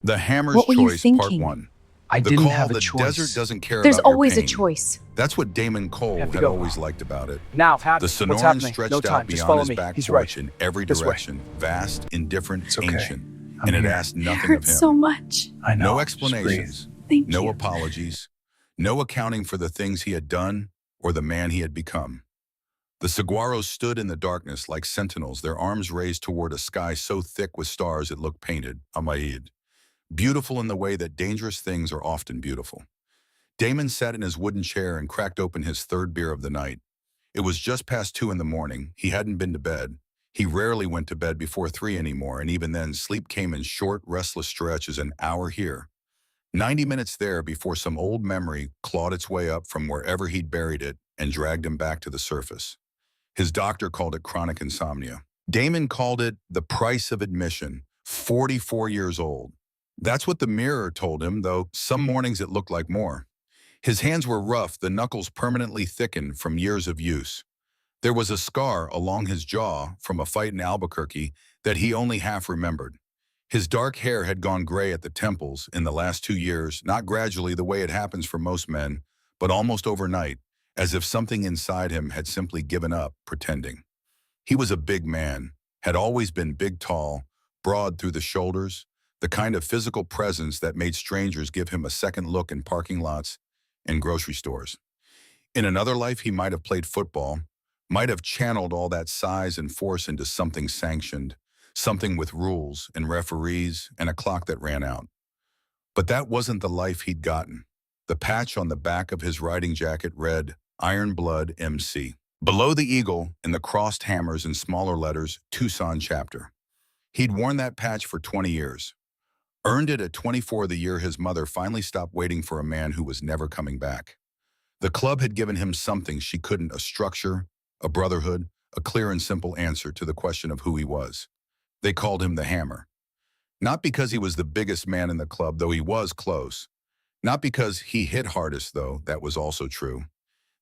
The Hammer's What were you Choice, Part thinking? 1. I The didn't call, have a the desert choice. doesn't care There's about your always a pain. choice. That's what Damon Cole Have to had go. always liked about it. Now, The what's Sonoran happening? stretched No out time. Just beyond follow his me. back He's porch right. in every This way. direction, vast, indifferent, It's okay. ancient, I'm and it here. asked It nothing of hurts so him. much. I know. No Just breathe. explanations, Thank no you. apologies, no accounting for the things he had done or the man he had become. The saguaros stood in the darkness like sentinels, their arms raised toward a sky so thick with stars it looked painted, Amaid. Beautiful in the way that dangerous things are often beautiful. Damon sat in his wooden chair and cracked open his third beer of the night. It was just past 2 in the morning. He hadn't been to bed. He rarely went to bed before 3 anymore, and even then, sleep came in short, restless stretches, an hour here, 90 minutes there before some old memory clawed its way up from wherever he'd buried it and dragged him back to the surface. His doctor called it chronic insomnia. Damon called it the price of admission, 44 years old. That's what the mirror told him, though some mornings it looked like more. His hands were rough, the knuckles permanently thickened from years of use. There was a scar along his jaw from a fight in Albuquerque that he only half remembered. His dark hair had gone gray at the temples in the last 2 years, not gradually the way it happens for most men, but almost overnight, as if something inside him had simply given up pretending. He was a big man, had always been big tall, broad through the shoulders, the kind of physical presence that made strangers give him a second look in parking lots and grocery stores. In another life, he might have played football, might have channeled all that size and force into something sanctioned, something with rules and referees and a clock that ran out. But that wasn't the life he'd gotten. The patch on the back of his riding jacket read, Iron Blood MC. Below the eagle, in the crossed hammers in smaller letters, Tucson chapter. He'd worn that patch for 20 years. Earned it at 24 the year his mother finally stopped waiting for a man who was never coming back. The club had given him something she couldn't, a structure, a brotherhood, a clear and simple answer to the question of who he was. They called him the Hammer. Not because he was the biggest man in the club, though he was close. Not because he hit hardest, though that was also true.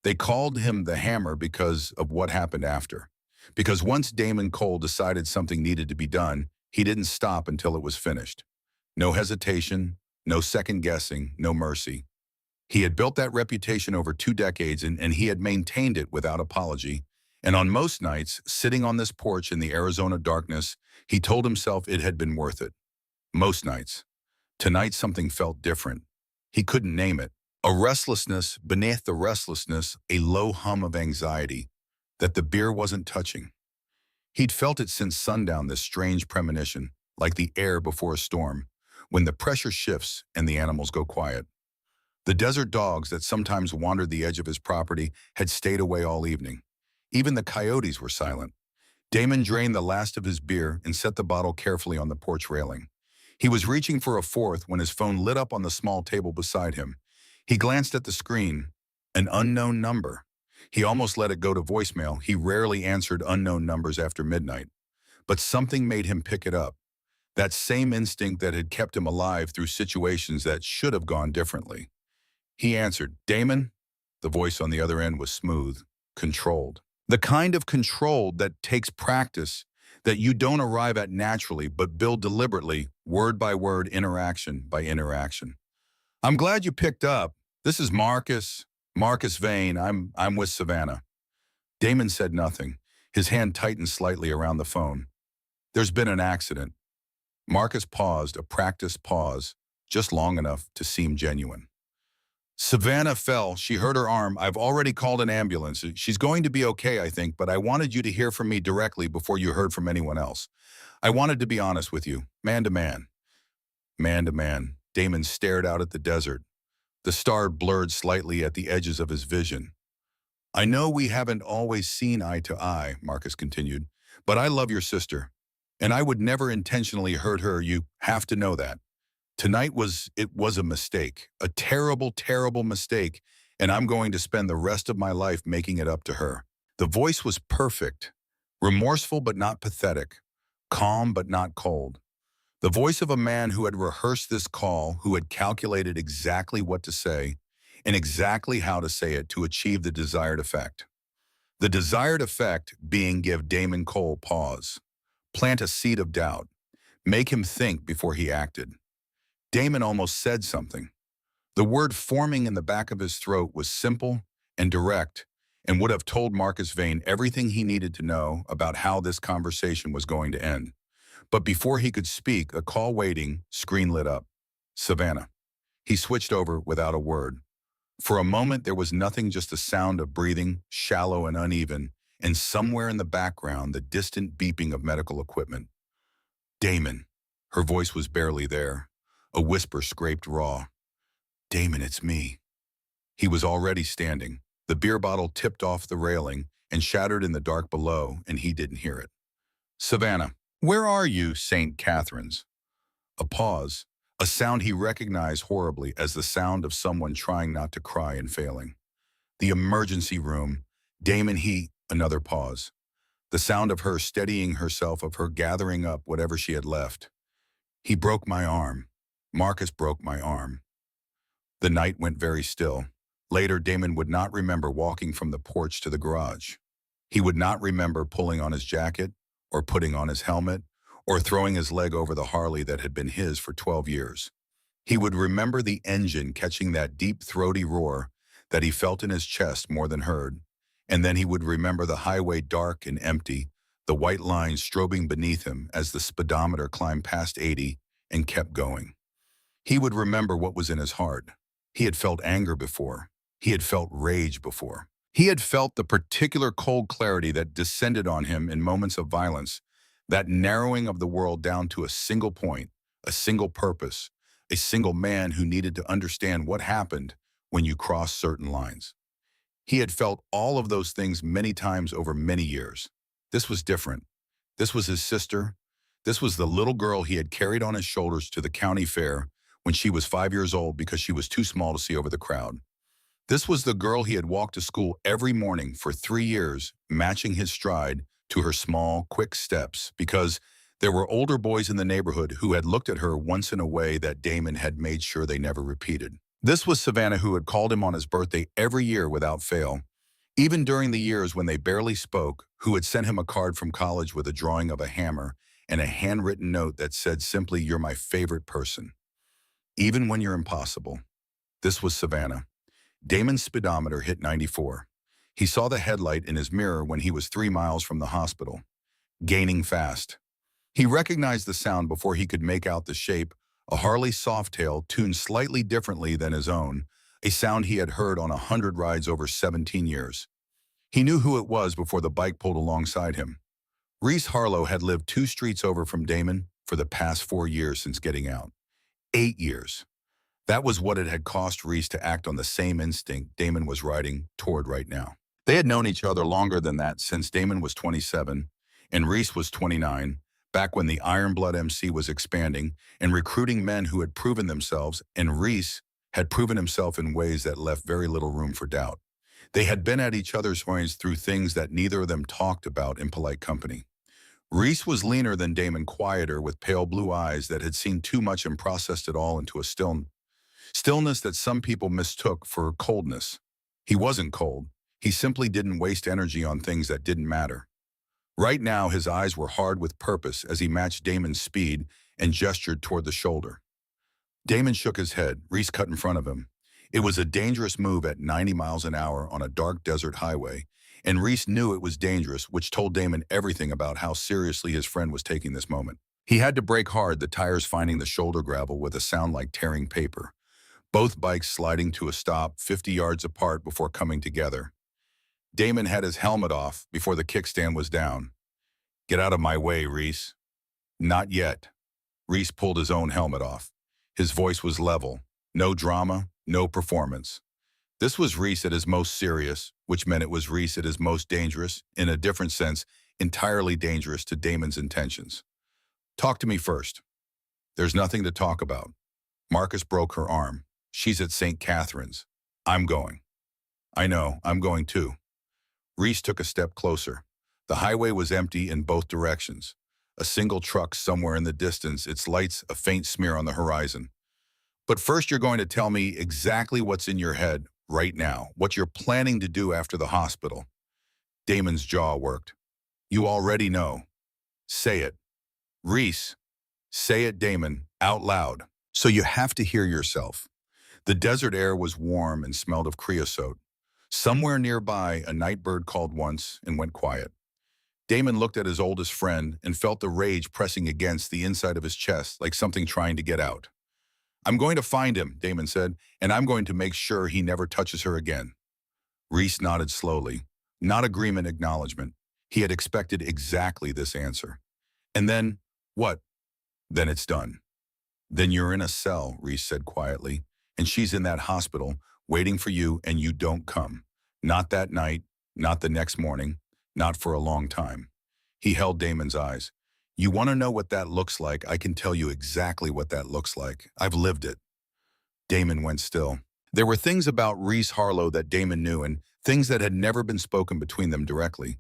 They called him the Hammer because of what happened after. Because once Damon Cole decided something needed to be done, he didn't stop until it was finished. No hesitation, no second guessing, no mercy. He had built that reputation over 2 decades and he had maintained it without apology. And on most nights, sitting on this porch in the Arizona darkness, he told himself it had been worth it. Most nights. Tonight something felt different. He couldn't name it. A restlessness, beneath the restlessness, a low hum of anxiety that the beer wasn't touching. He'd felt it since sundown, this strange premonition, like the air before a storm, when the pressure shifts and the animals go quiet. The desert dogs that sometimes wandered the edge of his property had stayed away all evening. Even the coyotes were silent. Damon drained the last of his beer and set the bottle carefully on the porch railing. He was reaching for a fourth when his phone lit up on the small table beside him. He glanced at the screen. An unknown number. He almost let it go to voicemail. He rarely answered unknown numbers after midnight. But something made him pick it up. That same instinct that had kept him alive through situations that should have gone differently. He answered, Damon? The voice on the other end was smooth, controlled. The kind of control that takes practice, that you don't arrive at naturally, but build deliberately, word by word, interaction by interaction. I'm glad you picked up. This is Marcus Vane. I'm with Savannah. Damon said nothing. His hand tightened slightly around the phone. There's been an accident. Marcus paused, a practiced pause, just long enough to seem genuine. Savannah fell. She hurt her arm. I've already called an ambulance. She's going to be okay, I think, but I wanted you to hear from me directly before you heard from anyone else. I wanted to be honest with you, man to man. Man to man. Damon stared out at the desert. The star blurred slightly at the edges of his vision. I know we haven't always seen eye to eye, Marcus continued, but I love your sister, and I would never intentionally hurt her. You have to know that. Tonight was a mistake, a terrible, terrible mistake, and I'm going to spend the rest of my life making it up to her. The voice was perfect, remorseful but not pathetic, calm but not cold. The voice of a man who had rehearsed this call, who had calculated exactly what to say and exactly how to say it to achieve the desired effect. The desired effect being give Damon Cole pause, plant a seed of doubt, make him think before he acted. Damon almost said something. The word forming in the back of his throat was simple and direct and would have told Marcus Vane everything he needed to know about how this conversation was going to end. But before he could speak, a call waiting, screen lit up. Savannah. He switched over without a word. For a moment, there was nothing, just the sound of breathing, shallow and uneven, and somewhere in the background, the distant beeping of medical equipment. Damon. Her voice was barely there. A whisper scraped raw. Damon, it's me. He was already standing. The beer bottle tipped off the railing and shattered in the dark below, and he didn't hear it. Savannah. Where are you, St. Catherine's? A pause. A sound he recognized horribly as the sound of someone trying not to cry and failing. The emergency room. Damon, another pause. The sound of her steadying herself, of her gathering up whatever she had left. He broke my arm. Marcus broke my arm. The night went very still. Later, Damon would not remember walking from the porch to the garage. He would not remember pulling on his jacket, or putting on his helmet, or throwing his leg over the Harley that had been his for 12 years. He would remember the engine catching that deep, throaty roar that he felt in his chest more than heard. And then he would remember the highway dark and empty, the white lines strobing beneath him as the speedometer climbed past 80 and kept going. He would remember what was in his heart. He had felt anger before. He had felt rage before. He had felt the particular cold clarity that descended on him in moments of violence, that narrowing of the world down to a single point, a single purpose, a single man who needed to understand what happened when you crossed certain lines. He had felt all of those things many times over many years. This was different. This was his sister. This was the little girl he had carried on his shoulders to the county fair when she was 5 years old because she was too small to see over the crowd. This was the girl he had walked to school every morning for 3 years, matching his stride to her small, quick steps, because there were older boys in the neighborhood who had looked at her once in a way that Damon had made sure they never repeated. This was Savannah, who had called him on his birthday every year without fail, even during the years when they barely spoke, who had sent him a card from college with a drawing of a hammer and a handwritten note that said simply, "You're my favorite person, even when you're impossible." This was Savannah. Damon's speedometer hit 94. He saw the headlight in his mirror when he was 3 miles from the hospital, gaining fast. He recognized the sound before he could make out the shape, a Harley Softail tuned slightly differently than his own, a sound he had heard on 100 rides over 17 years. He knew who it was before the bike pulled alongside him. Reese Harlow had lived 2 streets over from Damon for the past 4 years since getting out. 8 years. That was what it had cost Reese to act on the same instinct Damon was riding toward right now. They had known each other longer than that, since Damon was 27 and Reese was 29, back when the Iron Blood MC was expanding and recruiting men who had proven themselves, and Reese had proven himself in ways that left very little room for doubt. They had been at each other's horns through things that neither of them talked about in polite company. Reese was leaner than Damon, quieter, with pale blue eyes that had seen too much and processed it all into a stillness that some people mistook for coldness. He wasn't cold. He simply didn't waste energy on things that didn't matter. Right now, his eyes were hard with purpose as he matched Damon's speed and gestured toward the shoulder. Damon shook his head. Reese cut in front of him. It was a dangerous move at 90 miles an hour on a dark desert highway, and Reese knew it was dangerous, which told Damon everything about how seriously his friend was taking this moment. He had to brake hard, the tires finding the shoulder gravel with a sound like tearing paper. Both bikes sliding to a stop 50 yards apart before coming together. Damon had his helmet off before the kickstand was down. "Get out of my way, Reese." "Not yet." Reese pulled his own helmet off. His voice was level. No drama, no performance. This was Reese at his most serious, which meant it was Reese at his most dangerous, in a different sense, entirely dangerous to Damon's intentions. "Talk to me first." "There's nothing to talk about." Marcus broke her arm. "She's at St. Catherine's. I'm going." "I know, I'm going too." Reese took a step closer. The highway was empty in both directions. A single truck somewhere in the distance, its lights a faint smear on the horizon. "But first you're going to tell me exactly what's in your head right now, what you're planning to do after the hospital." Damon's jaw worked. "You already know." "Say it." "Reese." "Say it, Damon, out loud." So you have to hear yourself. The desert air was warm and smelled of creosote. Somewhere nearby, a night bird called once and went quiet. Damon looked at his oldest friend and felt the rage pressing against the inside of his chest like something trying to get out. "I'm going to find him," Damon said, "and I'm going to make sure he never touches her again." Reese nodded slowly. Not agreement, acknowledgement. He had expected exactly this answer. "And then, what?" "Then it's done." "Then you're in a cell," Reese said quietly, "and she's in that hospital, waiting for you, and you don't come. Not that night, not the next morning, not for a long time." He held Damon's eyes. "You want to know what that looks like? I can tell you exactly what that looks like. I've lived it." Damon went still. There were things about Reese Harlow that Damon knew and things that had never been spoken between them directly.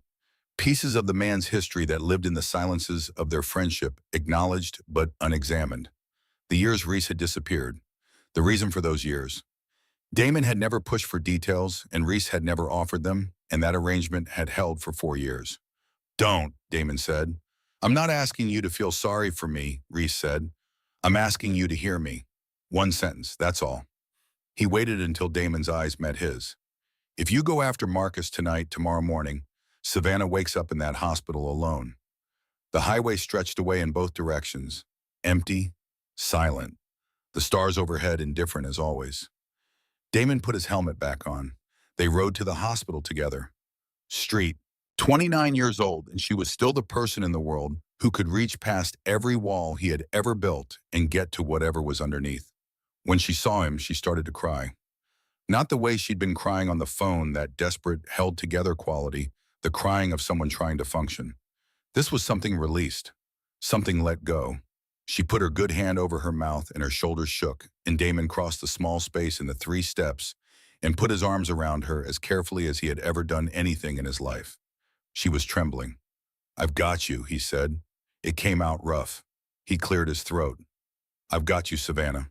Pieces of the man's history that lived in the silences of their friendship, acknowledged but unexamined. The years Reese had disappeared. The reason for those years. Damon had never pushed for details, and Reese had never offered them, and that arrangement had held for 4 years. "Don't," Damon said. "I'm not asking you to feel sorry for me," Reese said. "I'm asking you to hear me. One sentence, that's all." He waited until Damon's eyes met his. "If you go after Marcus tonight, tomorrow morning, Savannah wakes up in that hospital alone." The highway stretched away in both directions, empty, silent, the stars overhead indifferent as always. Damon put his helmet back on. They rode to the hospital together. Street, 29 years old, and she was still the person in the world who could reach past every wall he had ever built and get to whatever was underneath. When she saw him, she started to cry. Not the way she'd been crying on the phone, that desperate, held-together quality, the crying of someone trying to function. This was something released, something let go. She put her good hand over her mouth and her shoulders shook, and Damon crossed the small space in the 3 steps and put his arms around her as carefully as he had ever done anything in his life. She was trembling. "I've got you," he said. It came out rough. He cleared his throat. "I've got you, Savannah."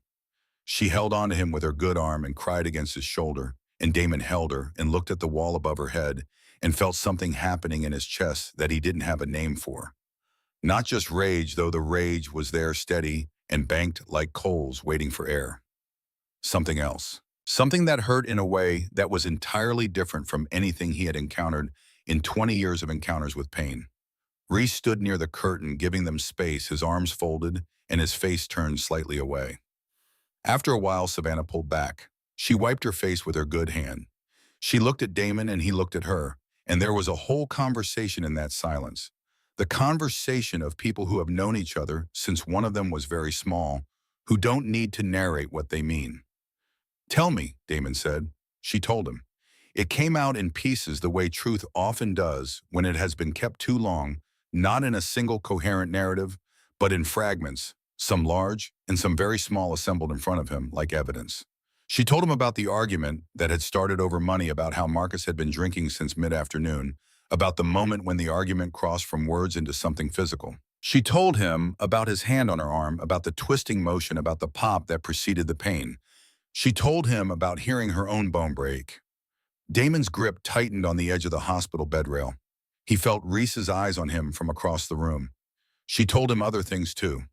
She held on to him with her good arm and cried against his shoulder, and Damon held her and looked at the wall above her head and felt something happening in his chest that he didn't have a name for. Not just rage, though the rage was there steady and banked like coals waiting for air. Something else. Something that hurt in a way that was entirely different from anything he had encountered in 20 years of encounters with pain. Reese stood near the curtain, giving them space, his arms folded and his face turned slightly away. After a while, Savannah pulled back. She wiped her face with her good hand. She looked at Damon and he looked at her, and there was a whole conversation in that silence. The conversation of people who have known each other since one of them was very small, who don't need to narrate what they mean. "Tell me," Damon said. She told him. It came out in pieces the way truth often does when it has been kept too long, not in a single coherent narrative, but in fragments, some large and some very small assembled in front of him like evidence. She told him about the argument that had started over money, about how Marcus had been drinking since mid-afternoon, about the moment when the argument crossed from words into something physical. She told him about his hand on her arm, about the twisting motion, about the pop that preceded the pain. She told him about hearing her own bone break. Damon's grip tightened on the edge of the hospital bed rail. He felt Reese's eyes on him from across the room. She told him other things too,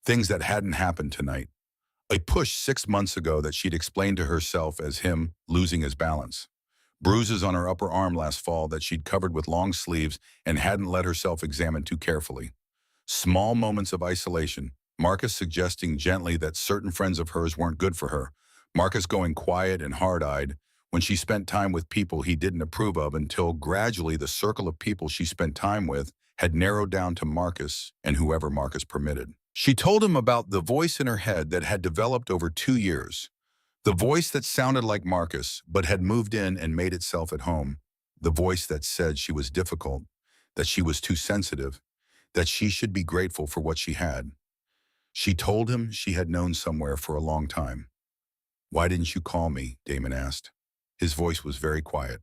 things that hadn't happened tonight. A push 6 months ago that she'd explained to herself as him losing his balance. Bruises on her upper arm last fall that she'd covered with long sleeves and hadn't let herself examine too carefully. Small moments of isolation, Marcus suggesting gently that certain friends of hers weren't good for her, Marcus going quiet and hard-eyed when she spent time with people he didn't approve of, until gradually the circle of people she spent time with had narrowed down to Marcus and whoever Marcus permitted. She told him about the voice in her head that had developed over 2 years. The voice that sounded like Marcus, but had moved in and made itself at home. The voice that said she was difficult, that she was too sensitive, that she should be grateful for what she had. She told him she had known somewhere for a long time. "Why didn't you call me?" Damon asked. His voice was very quiet.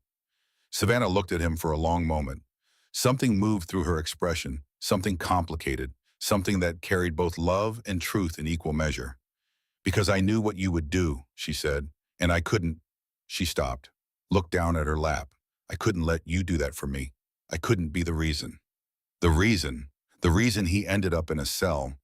Savannah looked at him for a long moment. Something moved through her expression, something complicated, something that carried both love and truth in equal measure. "Because I knew what you would do," she said, "and I couldn't." She stopped, looked down at her lap. "I couldn't let you do that for me. I couldn't be the reason." The reason he ended up in a cell.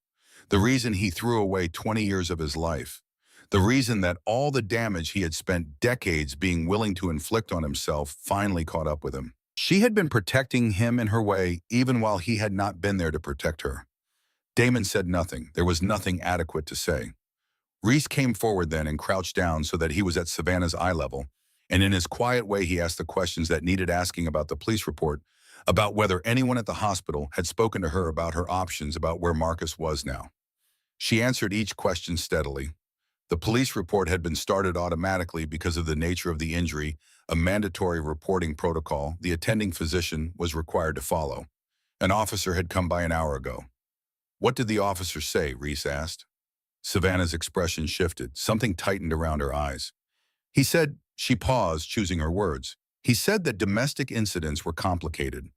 The reason he threw away 20 years of his life. The reason that all the damage he had spent decades being willing to inflict on himself finally caught up with him. She had been protecting him in her way even while he had not been there to protect her. Damon said nothing. There was nothing adequate to say. Reese came forward then and crouched down so that he was at Savannah's eye level, and in his quiet way he asked the questions that needed asking about the police report, about whether anyone at the hospital had spoken to her about her options about where Marcus was now. She answered each question steadily. The police report had been started automatically because of the nature of the injury, a mandatory reporting protocol the attending physician was required to follow. An officer had come by an hour ago. What did the officer say? Reese asked. Savannah's expression shifted. Something tightened around her eyes. He said, she paused, choosing her words. He said that domestic incidents were complicated,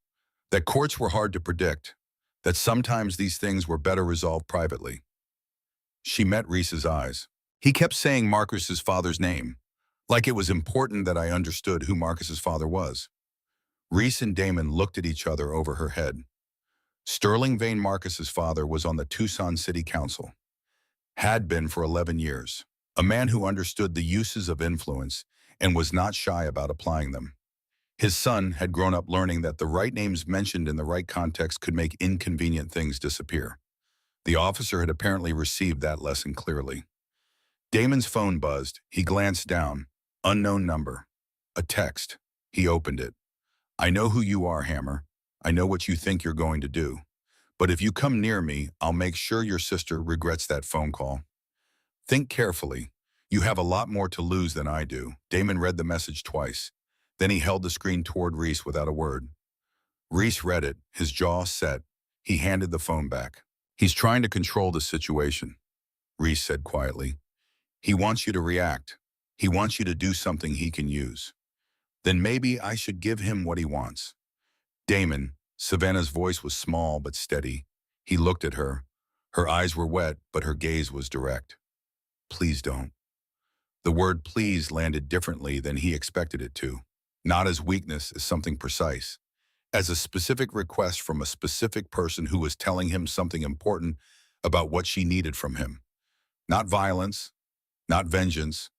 that courts were hard to predict, that sometimes these things were better resolved privately. She met Reese's eyes. He kept saying Marcus's father's name, like it was important that I understood who Marcus's father was. Reese and Damon looked at each other over her head. Sterling Vane Marcus's father was on the Tucson City Council. Had been for 11 years. A man who understood the uses of influence and was not shy about applying them. His son had grown up learning that the right names mentioned in the right context could make inconvenient things disappear. The officer had apparently received that lesson clearly. Damon's phone buzzed. He glanced down. Unknown number. A text. He opened it. I know who you are, Hammer. I know what you think you're going to do. But if you come near me, I'll make sure your sister regrets that phone call. Think carefully. You have a lot more to lose than I do. Damon read the message twice. Then he held the screen toward Reese without a word. Reese read it, his jaw set. He handed the phone back. He's trying to control the situation, Reese said quietly. He wants you to react. He wants you to do something he can use. Then maybe I should give him what he wants. Damon, Savannah's voice was small but steady. He looked at her. Her eyes were wet, but her gaze was direct. Please don't. The word please landed differently than he expected it to. Not as weakness, as something precise. As a specific request from a specific person who was telling him something important about what she needed from him. Not violence, not vengeance,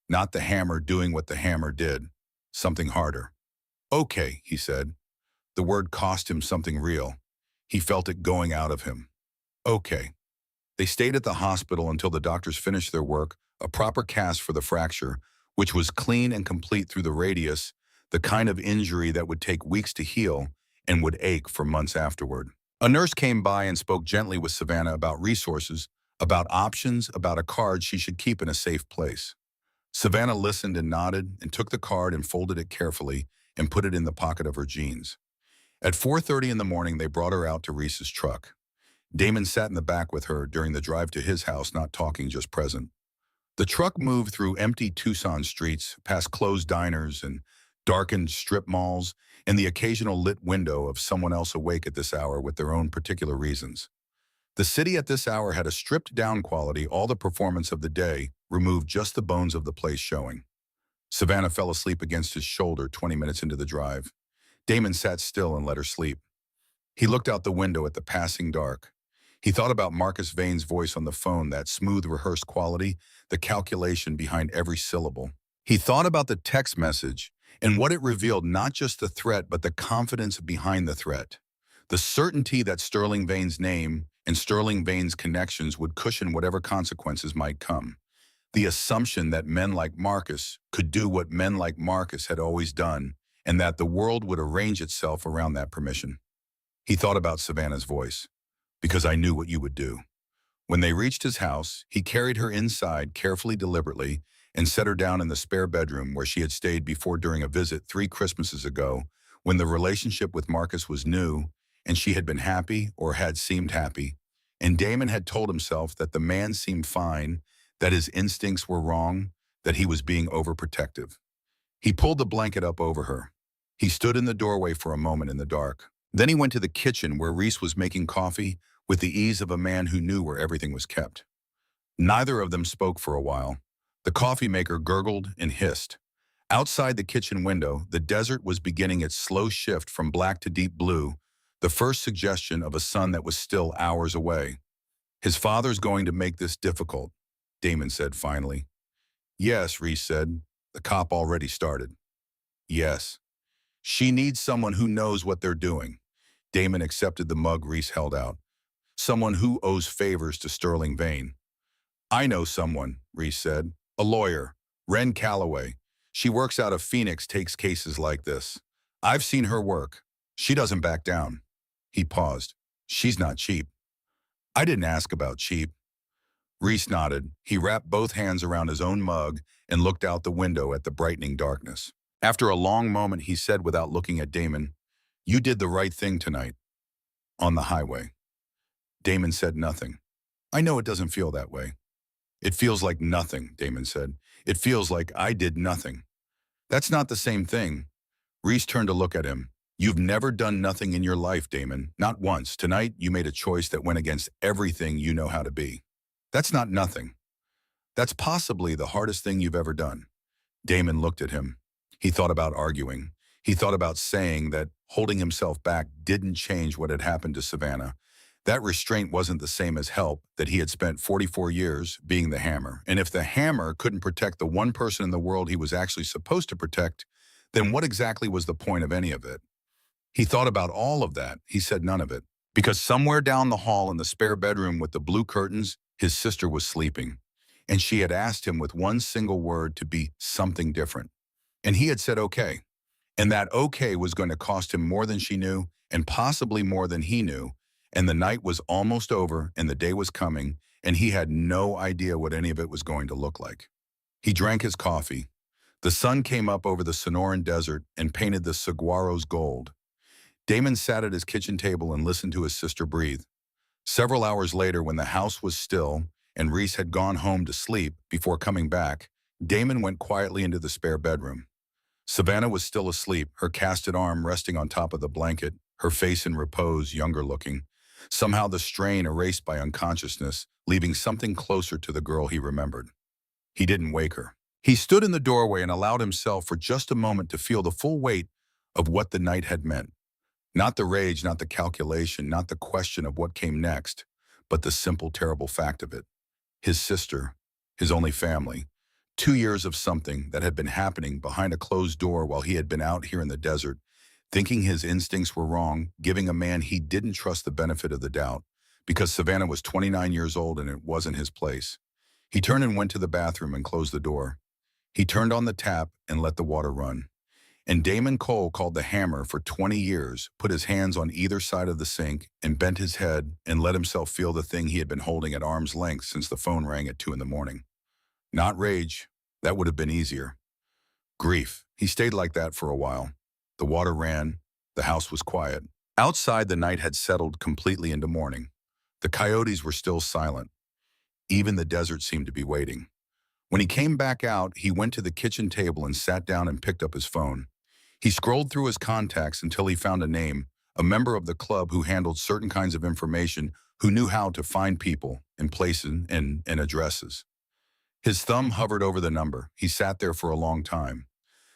not the hammer doing what the hammer did. Something harder. Okay, he said. The word cost him something real. He felt it going out of him. Okay. They stayed at the hospital until the doctors finished their work, a proper cast for the fracture, which was clean and complete through the radius, the kind of injury that would take weeks to heal and would ache for months afterward. A nurse came by and spoke gently with Savannah about resources, about options, about a card she should keep in a safe place. Savannah listened and nodded and took the card and folded it carefully and put it in the pocket of her jeans. At 4:30 in the morning, they brought her out to Reese's truck. Damon sat in the back with her during the drive to his house, not talking, just present. The truck moved through empty Tucson streets, past closed diners and darkened strip malls, and the occasional lit window of someone else awake at this hour with their own particular reasons. The city at this hour had a stripped-down quality, all the performance of the day removed, just the bones of the place showing. Savannah fell asleep against his shoulder 20 minutes into the drive. Damon sat still and let her sleep. He looked out the window at the passing dark. He thought about Marcus Vane's voice on the phone, that smooth, rehearsed quality, the calculation behind every syllable. He thought about the text message and what it revealed, not just the threat, but the confidence behind the threat. The certainty that Sterling Vane's name and Sterling Vane's connections would cushion whatever consequences might come. The assumption that men like Marcus could do what men like Marcus had always done, and that the world would arrange itself around that permission. He thought about Savannah's voice. Because I knew what you would do. When they reached his house, he carried her inside carefully, deliberately, and set her down in the spare bedroom where she had stayed before during a visit 3 Christmases ago, when the relationship with Marcus was new, and she had been happy, or had seemed happy, and Damon had told himself that the man seemed fine, that his instincts were wrong, that he was being overprotective. He pulled the blanket up over her. He stood in the doorway for a moment in the dark. Then he went to the kitchen where Reese was making coffee with the ease of a man who knew where everything was kept. Neither of them spoke for a while. The coffee maker gurgled and hissed. Outside the kitchen window, the desert was beginning its slow shift from black to deep blue, the first suggestion of a sun that was still hours away. His father's going to make this difficult, Damon said finally. Yes, Reese said. The cop already started. Yes. She needs someone who knows what they're doing. Damon accepted the mug Reese held out. Someone who owes favors to Sterling Vane. I know someone, Reese said. A lawyer, Wren Calloway. She works out of Phoenix, takes cases like this. I've seen her work. She doesn't back down. He paused. She's not cheap. I didn't ask about cheap. Reese nodded. He wrapped both hands around his own mug and looked out the window at the brightening darkness. After a long moment, he said without looking at Damon, "You did the right thing tonight. On the highway." Damon said nothing. "I know it doesn't feel that way." "It feels like nothing," Damon said. "It feels like I did nothing." "That's not the same thing." Reese turned to look at him. "You've never done nothing in your life, Damon. Not once. Tonight, you made a choice that went against everything you know how to be. That's not nothing. That's possibly the hardest thing you've ever done." Damon looked at him. He thought about arguing. He thought about saying that holding himself back didn't change what had happened to Savannah. That restraint wasn't the same as help, that he had spent 44 years being the hammer. And if the hammer couldn't protect the one person in the world he was actually supposed to protect, then what exactly was the point of any of it? He thought about all of that. He said none of it. Because somewhere down the hall in the spare bedroom with the blue curtains, his sister was sleeping. And she had asked him with one single word to be something different. And he had said okay. And that okay was going to cost him more than she knew, and possibly more than he knew. And the night was almost over, and the day was coming, and he had no idea what any of it was going to look like. He drank his coffee. The sun came up over the Sonoran Desert and painted the saguaros gold. Damon sat at his kitchen table and listened to his sister breathe. Several hours later, when the house was still and Reese had gone home to sleep before coming back, Damon went quietly into the spare bedroom. Savannah was still asleep, her casted arm resting on top of the blanket, her face in repose, younger looking. Somehow the strain erased by unconsciousness, leaving something closer to the girl he remembered. He didn't wake her. He stood in the doorway and allowed himself for just a moment to feel the full weight of what the night had meant. Not the rage, not the calculation, not the question of what came next, but the simple, terrible fact of it. His sister, his only family. 2 years of something that had been happening behind a closed door while he had been out here in the desert, thinking his instincts were wrong, giving a man he didn't trust the benefit of the doubt, because Savannah was 29 years old and it wasn't his place. He turned and went to the bathroom and closed the door. He turned on the tap and let the water run. And Damon Cole, called the Hammer for 20 years, put his hands on either side of the sink and bent his head and let himself feel the thing he had been holding at arm's length since the phone rang at 2 in the morning. Not rage. That would have been easier. Grief. He stayed like that for a while. The water ran. The house was quiet. Outside, the night had settled completely into morning. The coyotes were still silent. Even the desert seemed to be waiting. When he came back out, he went to the kitchen table and sat down and picked up his phone. He scrolled through his contacts until he found a name, a member of the club who handled certain kinds of information, who knew how to find people and places and addresses. His thumb hovered over the number. He sat there for a long time.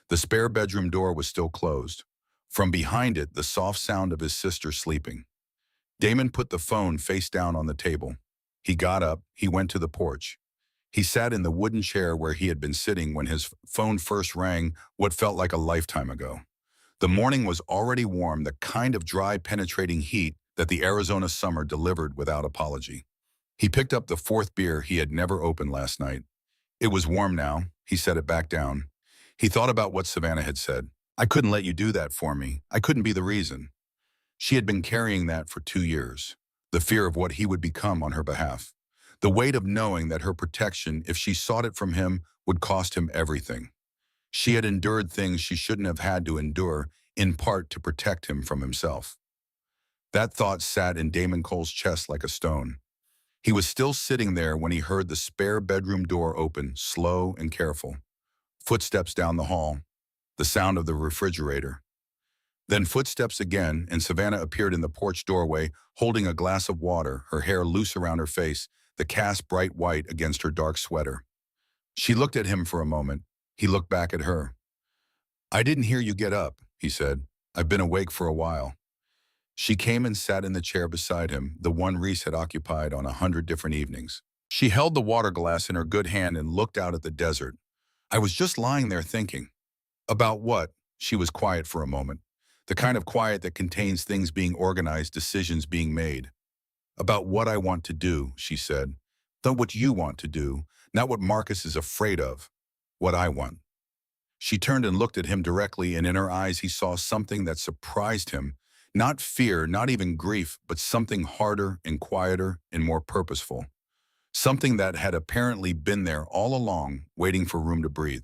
The spare bedroom door was still closed. From behind it, the soft sound of his sister sleeping. Damon put the phone face down on the table. He got up. He went to the porch. He sat in the wooden chair where he had been sitting when his phone first rang what felt like a lifetime ago. The morning was already warm, the kind of dry, penetrating heat that the Arizona summer delivered without apology. He picked up the fourth beer he had never opened last night. It was warm now. He set it back down. He thought about what Savannah had said. "I couldn't let you do that for me. I couldn't be the reason." She had been carrying that for 2 years. The fear of what he would become on her behalf. The weight of knowing that her protection, if she sought it from him, would cost him everything. She had endured things she shouldn't have had to endure, in part to protect him from himself. That thought sat in Damon Cole's chest like a stone. He was still sitting there when he heard the spare bedroom door open, slow and careful. Footsteps down the hall. The sound of the refrigerator. Then footsteps again, and Savannah appeared in the porch doorway, holding a glass of water, her hair loose around her face, the cast bright white against her dark sweater. She looked at him for a moment. He looked back at her. "I didn't hear you get up," he said. "I've been awake for a while." She came and sat in the chair beside him, the one Reese had occupied on 100 different evenings. She held the water glass in her good hand and looked out at the desert. I was just lying there thinking. About what? She was quiet for a moment. The kind of quiet that contains things being organized, decisions being made. About what I want to do, she said. Not what you want to do, not what Marcus is afraid of. What I want. She turned and looked at him directly, and in her eyes he saw something that surprised him. Not fear, not even grief, but something harder and quieter and more purposeful. Something that had apparently been there all along, waiting for room to breathe.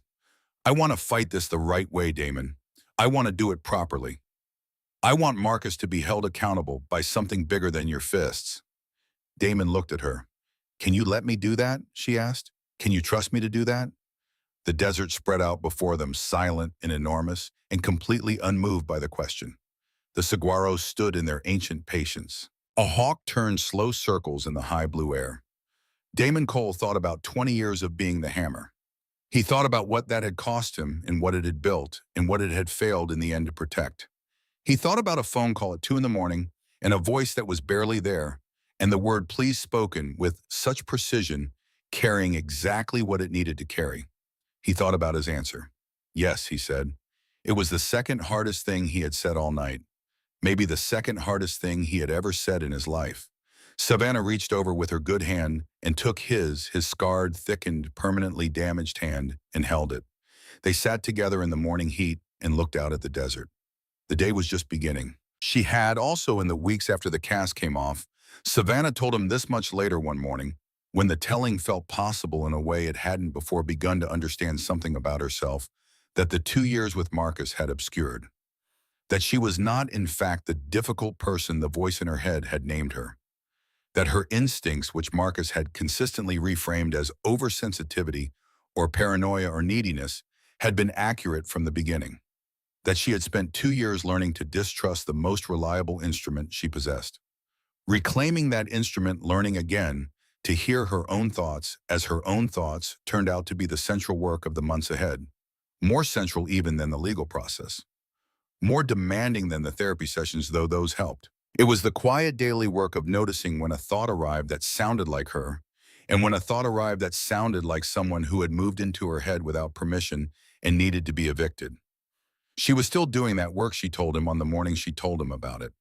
I want to fight this the right way, Damon. I want to do it properly. I want Marcus to be held accountable by something bigger than your fists. Damon looked at her. Can you let me do that? She asked. Can you trust me to do that? The desert spread out before them, silent and enormous, and completely unmoved by the question. The saguaros stood in their ancient patience. A hawk turned slow circles in the high blue air. Damon Cole thought about 20 years of being the hammer. He thought about what that had cost him and what it had built and what it had failed in the end to protect. He thought about a phone call at 2 in the morning and a voice that was barely there, and the word please spoken with such precision, carrying exactly what it needed to carry. He thought about his answer. Yes, he said. It was the second hardest thing he had said all night. Maybe the second hardest thing he had ever said in his life. Savannah reached over with her good hand and took his scarred, thickened, permanently damaged hand, and held it. They sat together in the morning heat and looked out at the desert. The day was just beginning. She had also, in the weeks after the cast came off, Savannah told him this much later one morning, when the telling felt possible in a way it hadn't before begun to understand something about herself that the 2 years with Marcus had obscured. That she was not, in fact, the difficult person the voice in her head had named her. That her instincts, which Marcus had consistently reframed as oversensitivity or paranoia or neediness, had been accurate from the beginning. That she had spent 2 years learning to distrust the most reliable instrument she possessed. Reclaiming that instrument, learning again to hear her own thoughts as her own thoughts turned out to be the central work of the months ahead. More central even than the legal process. More demanding than the therapy sessions, though those helped. It was the quiet daily work of noticing when a thought arrived that sounded like her, and when a thought arrived that sounded like someone who had moved into her head without permission and needed to be evicted. She was still doing that work, she told him on the morning she told him about it.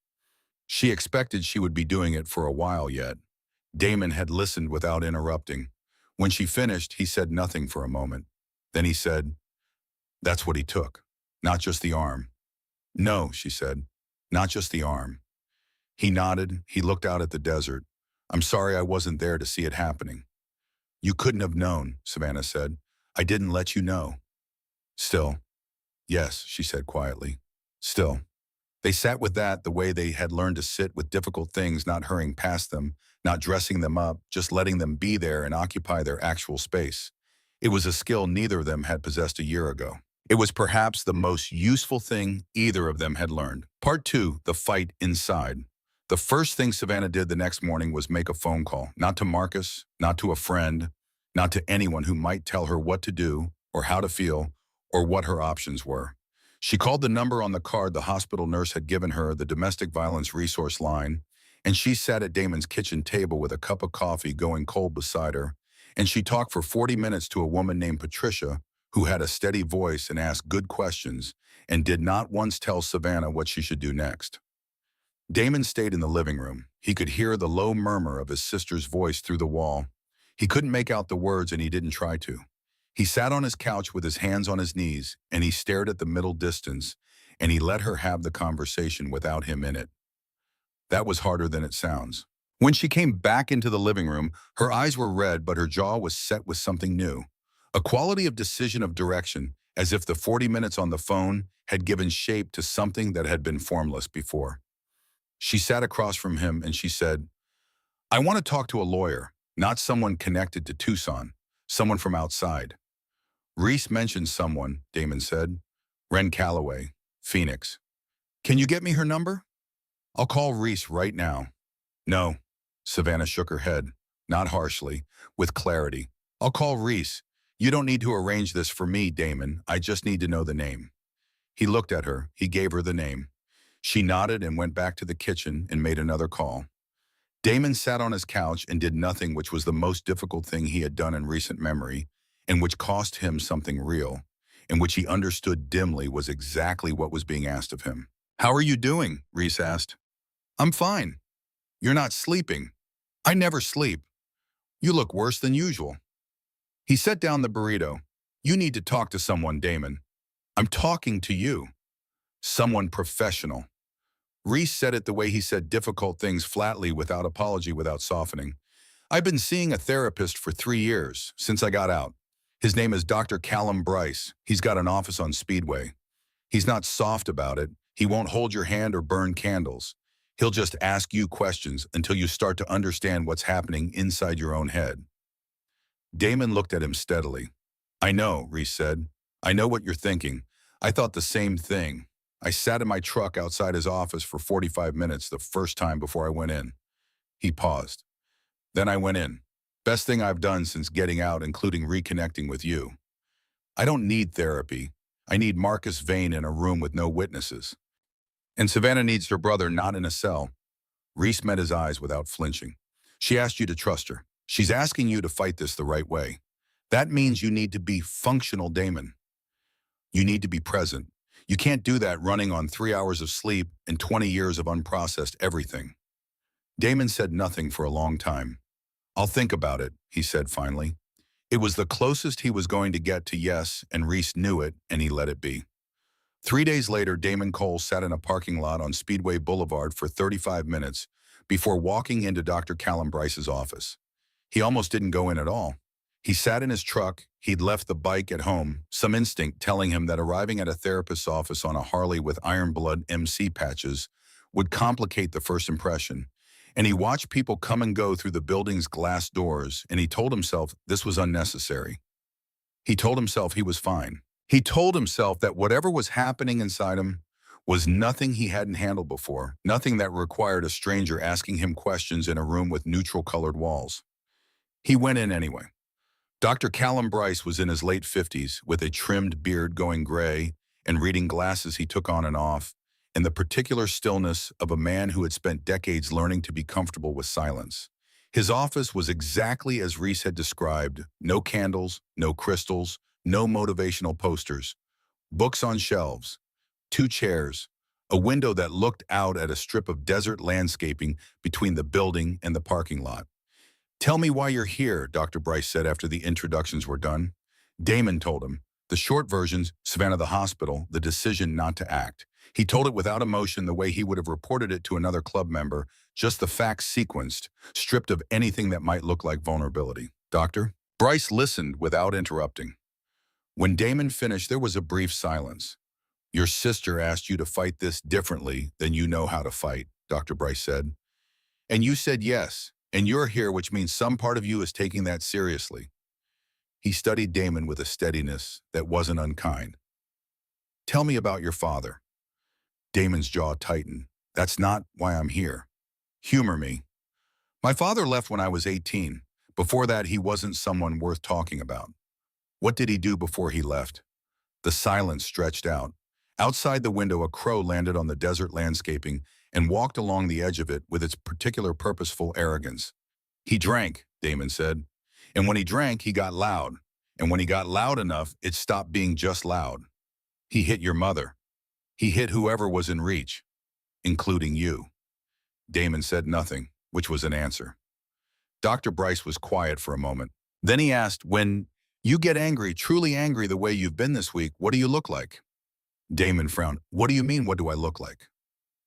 She expected she would be doing it for a while yet. Damon had listened without interrupting. When she finished, he said nothing for a moment. Then he said, "That's what he took, not just the arm." "No," she said, "not just the arm." He nodded. He looked out at the desert. "I'm sorry I wasn't there to see it happening." "You couldn't have known," Savannah said. "I didn't let you know." "Still." "Yes," she said quietly. "Still." They sat with that the way they had learned to sit with difficult things, not hurrying past them, not dressing them up, just letting them be there and occupy their actual space. It was a skill neither of them had possessed a year ago. It was perhaps the most useful thing either of them had learned. Part 2, the fight inside. The first thing Savannah did the next morning was make a phone call, not to Marcus, not to a friend, not to anyone who might tell her what to do or how to feel or what her options were. She called the number on the card the hospital nurse had given her, the domestic violence resource line, and she sat at Damon's kitchen table with a cup of coffee going cold beside her, and she talked for 40 minutes to a woman named Patricia, who had a steady voice and asked good questions and did not once tell Savannah what she should do next. Damon stayed in the living room. He could hear the low murmur of his sister's voice through the wall. He couldn't make out the words, and he didn't try to. He sat on his couch with his hands on his knees, and he stared at the middle distance, and he let her have the conversation without him in it. That was harder than it sounds. When she came back into the living room, her eyes were red, but her jaw was set with something new. A quality of decision, of direction, as if the 40 minutes on the phone had given shape to something that had been formless before. She sat across from him and she said, "I want to talk to a lawyer, not someone connected to Tucson, someone from outside." "Reese mentioned someone," Damon said. "Ren Calloway, Phoenix. Can you get me her number?" "I'll call Reese right now." "No." Savannah shook her head, not harshly, with clarity. "I'll call Reese. You don't need to arrange this for me, Damon. I just need to know the name." He looked at her. He gave her the name. She nodded and went back to the kitchen and made another call. Damon sat on his couch and did nothing, which was the most difficult thing he had done in recent memory, and which cost him something real, and which he understood dimly was exactly what was being asked of him. "How are you doing?" Reese asked. "I'm fine. You're not sleeping." "I never sleep." "You look worse than usual." He set down the burrito. "You need to talk to someone, Damon." "I'm talking to you." "Someone professional." Reese said it the way he said difficult things, flatly, without apology, without softening. "I've been seeing a therapist for 3 years, since I got out. His name is Dr. Callum Bryce. He's got an office on Speedway. He's not soft about it. He won't hold your hand or burn candles. He'll just ask you questions until you start to understand what's happening inside your own head." Damon looked at him steadily. "I know," Reese said. "I know what you're thinking. I thought the same thing. I sat in my truck outside his office for 45 minutes the first time before I went in." He paused. "Then I went in. Best thing I've done since getting out, including reconnecting with you. I don't need therapy. I need Marcus Vane in a room with no witnesses. And Savannah needs her brother not in a cell." Reese met his eyes without flinching. "She asked you to trust her. She's asking you to fight this the right way. That means you need to be functional, Damon. You need to be present. You can't do that running on 3 hours of sleep and 20 years of unprocessed everything." Damon said nothing for a long time. "I'll think about it," he said finally. It was the closest he was going to get to yes, and Reese knew it, and he let it be. 3 days later, Damon Cole sat in a parking lot on Speedway Boulevard for 35 minutes before walking into Dr. Callum Bryce's office. He almost didn't go in at all. He sat in his truck. He'd left the bike at home, some instinct telling him that arriving at a therapist's office on a Harley with Iron Blood MC patches would complicate the first impression. And he watched people come and go through the building's glass doors, and he told himself this was unnecessary. He told himself he was fine. He told himself that whatever was happening inside him was nothing he hadn't handled before, nothing that required a stranger asking him questions in a room with neutral-colored walls. He went in anyway. Dr. Callum Bryce was in his late 50s, with a trimmed beard going gray and reading glasses he took on and off, and the particular stillness of a man who had spent decades learning to be comfortable with silence. His office was exactly as Reese had described: no candles, no crystals, no motivational posters, books on shelves, 2 chairs, a window that looked out at a strip of desert landscaping between the building and the parking lot. "Tell me why you're here," Dr. Bryce said after the introductions were done. Damon told him. The short versions: Savannah, the hospital, the decision not to act. He told it without emotion, the way he would have reported it to another club member, just the facts sequenced, stripped of anything that might look like vulnerability. "Doctor?" Bryce listened without interrupting. When Damon finished, there was a brief silence. "Your sister asked you to fight this differently than you know how to fight," Dr. Bryce said. "And you said yes, and you're here, which means some part of you is taking that seriously." He studied Damon with a steadiness that wasn't unkind. "Tell me about your father." Damon's jaw tightened. "That's not why I'm here." "Humor me." "My father left when I was 18. Before that, he wasn't someone worth talking about." "What did he do before he left?" The silence stretched out. Outside the window, a crow landed on the desert landscaping and walked along the edge of it with its particular purposeful arrogance. "He drank," Damon said. "And when he drank, he got loud. And when he got loud enough, it stopped being just loud. He hit your mother. He hit whoever was in reach, including you." Damon said nothing, which was an answer. Dr. Bryce was quiet for a moment. Then he asked, "When you get angry, truly angry the way you've been this week, what do you look like?" Damon frowned. "What do you mean, what do I look like?"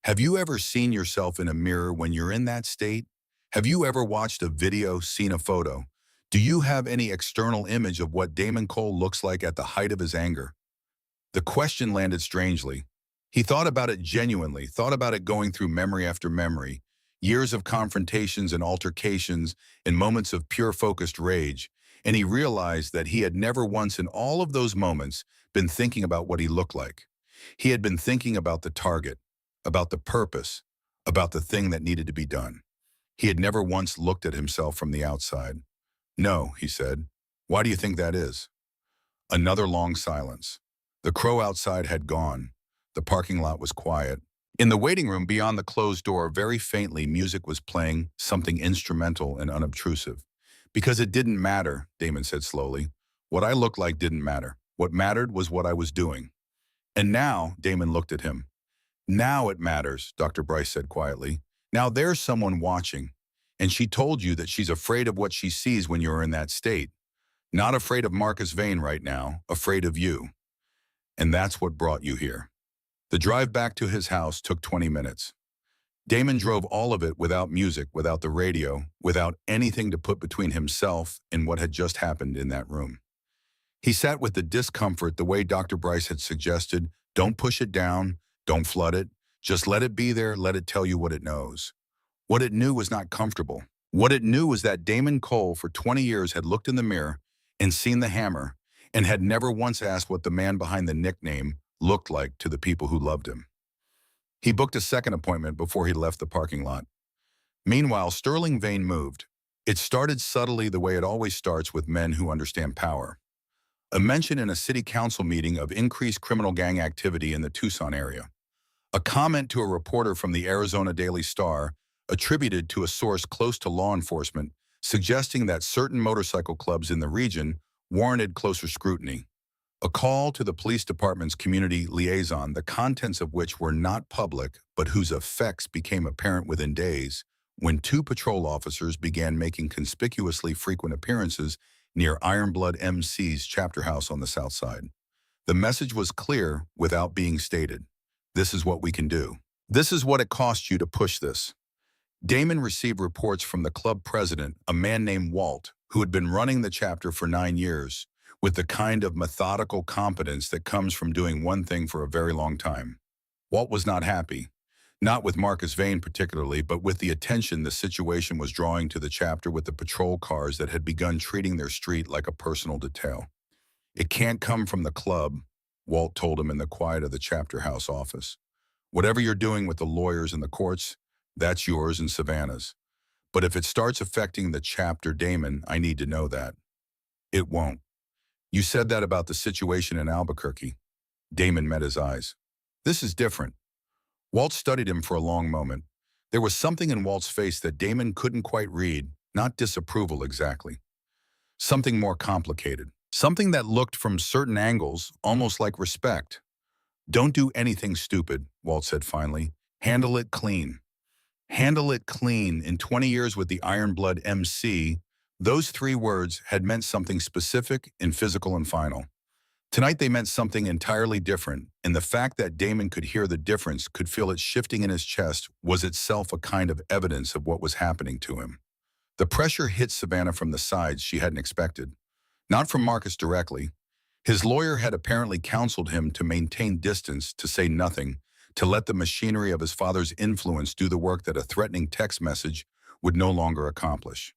"Have you ever seen yourself in a mirror when you're in that state? Have you ever watched a video, seen a photo? Do you have any external image of what Damon Cole looks like at the height of his anger?" The question landed strangely. He thought about it genuinely, thought about it going through memory after memory, years of confrontations and altercations and moments of pure focused rage, and he realized that he had never once in all of those moments been thinking about what he looked like. He had been thinking about the target, about the purpose, about the thing that needed to be done. He had never once looked at himself from the outside. "No," he said. "Why do you think that is?" Another long silence. The crow outside had gone. The parking lot was quiet. In the waiting room beyond the closed door, very faintly, music was playing, something instrumental and unobtrusive. Because it didn't matter, Damon said slowly. What I looked like didn't matter. What mattered was what I was doing. And now, Damon looked at him. Now it matters, Dr. Bryce said quietly. Now there's someone watching. And she told you that she's afraid of what she sees when you're in that state. Not afraid of Marcus Vane right now, afraid of you. And that's what brought you here. The drive back to his house took 20 minutes. Damon drove all of it without music, without the radio, without anything to put between himself and what had just happened in that room. He sat with the discomfort the way Dr. Bryce had suggested. Don't push it down, don't flood it. Just let it be there, let it tell you what it knows. What it knew was not comfortable. What it knew was that Damon Cole for 20 years had looked in the mirror and seen the hammer and had never once asked what the man behind the nickname looked like to the people who loved him. He booked a second appointment before he left the parking lot. Meanwhile, Sterling Vane moved. It started subtly the way it always starts with men who understand power. A mention in a city council meeting of increased criminal gang activity in the Tucson area. A comment to a reporter from the Arizona Daily Star attributed to a source close to law enforcement, suggesting that certain motorcycle clubs in the region warranted closer scrutiny. A call to the police department's community liaison, the contents of which were not public, but whose effects became apparent within days, when two patrol officers began making conspicuously frequent appearances near Ironblood MC's chapter house on the south side. The message was clear without being stated. This is what we can do. This is what it cost you to push this. Damon received reports from the club president, a man named Walt, who had been running the chapter for 9 years, with the kind of methodical competence that comes from doing one thing for a very long time. Walt was not happy, not with Marcus Vane particularly, but with the attention the situation was drawing to the chapter with the patrol cars that had begun treating their street like a personal detail. It can't come from the club, Walt told him in the quiet of the chapter house office. Whatever you're doing with the lawyers and the courts, that's yours and Savannah's. But if it starts affecting the chapter, Damon, I need to know that. It won't. You said that about the situation in Albuquerque. Damon met his eyes. This is different. Walt studied him for a long moment. There was something in Walt's face that Damon couldn't quite read, not disapproval exactly. Something more complicated. Something that looked from certain angles almost like respect. Don't do anything stupid, Walt said finally. Handle it clean. Handle it clean. In 20 years with the Ironblood MC, those 3 words had meant something specific and physical and final. Tonight they meant something entirely different, and the fact that Damon could hear the difference, could feel it shifting in his chest, was itself a kind of evidence of what was happening to him. The pressure hit Savannah from the sides she hadn't expected. Not from Marcus directly. His lawyer had apparently counseled him to maintain distance, to say nothing, to let the machinery of his father's influence do the work that a threatening text message would no longer accomplish.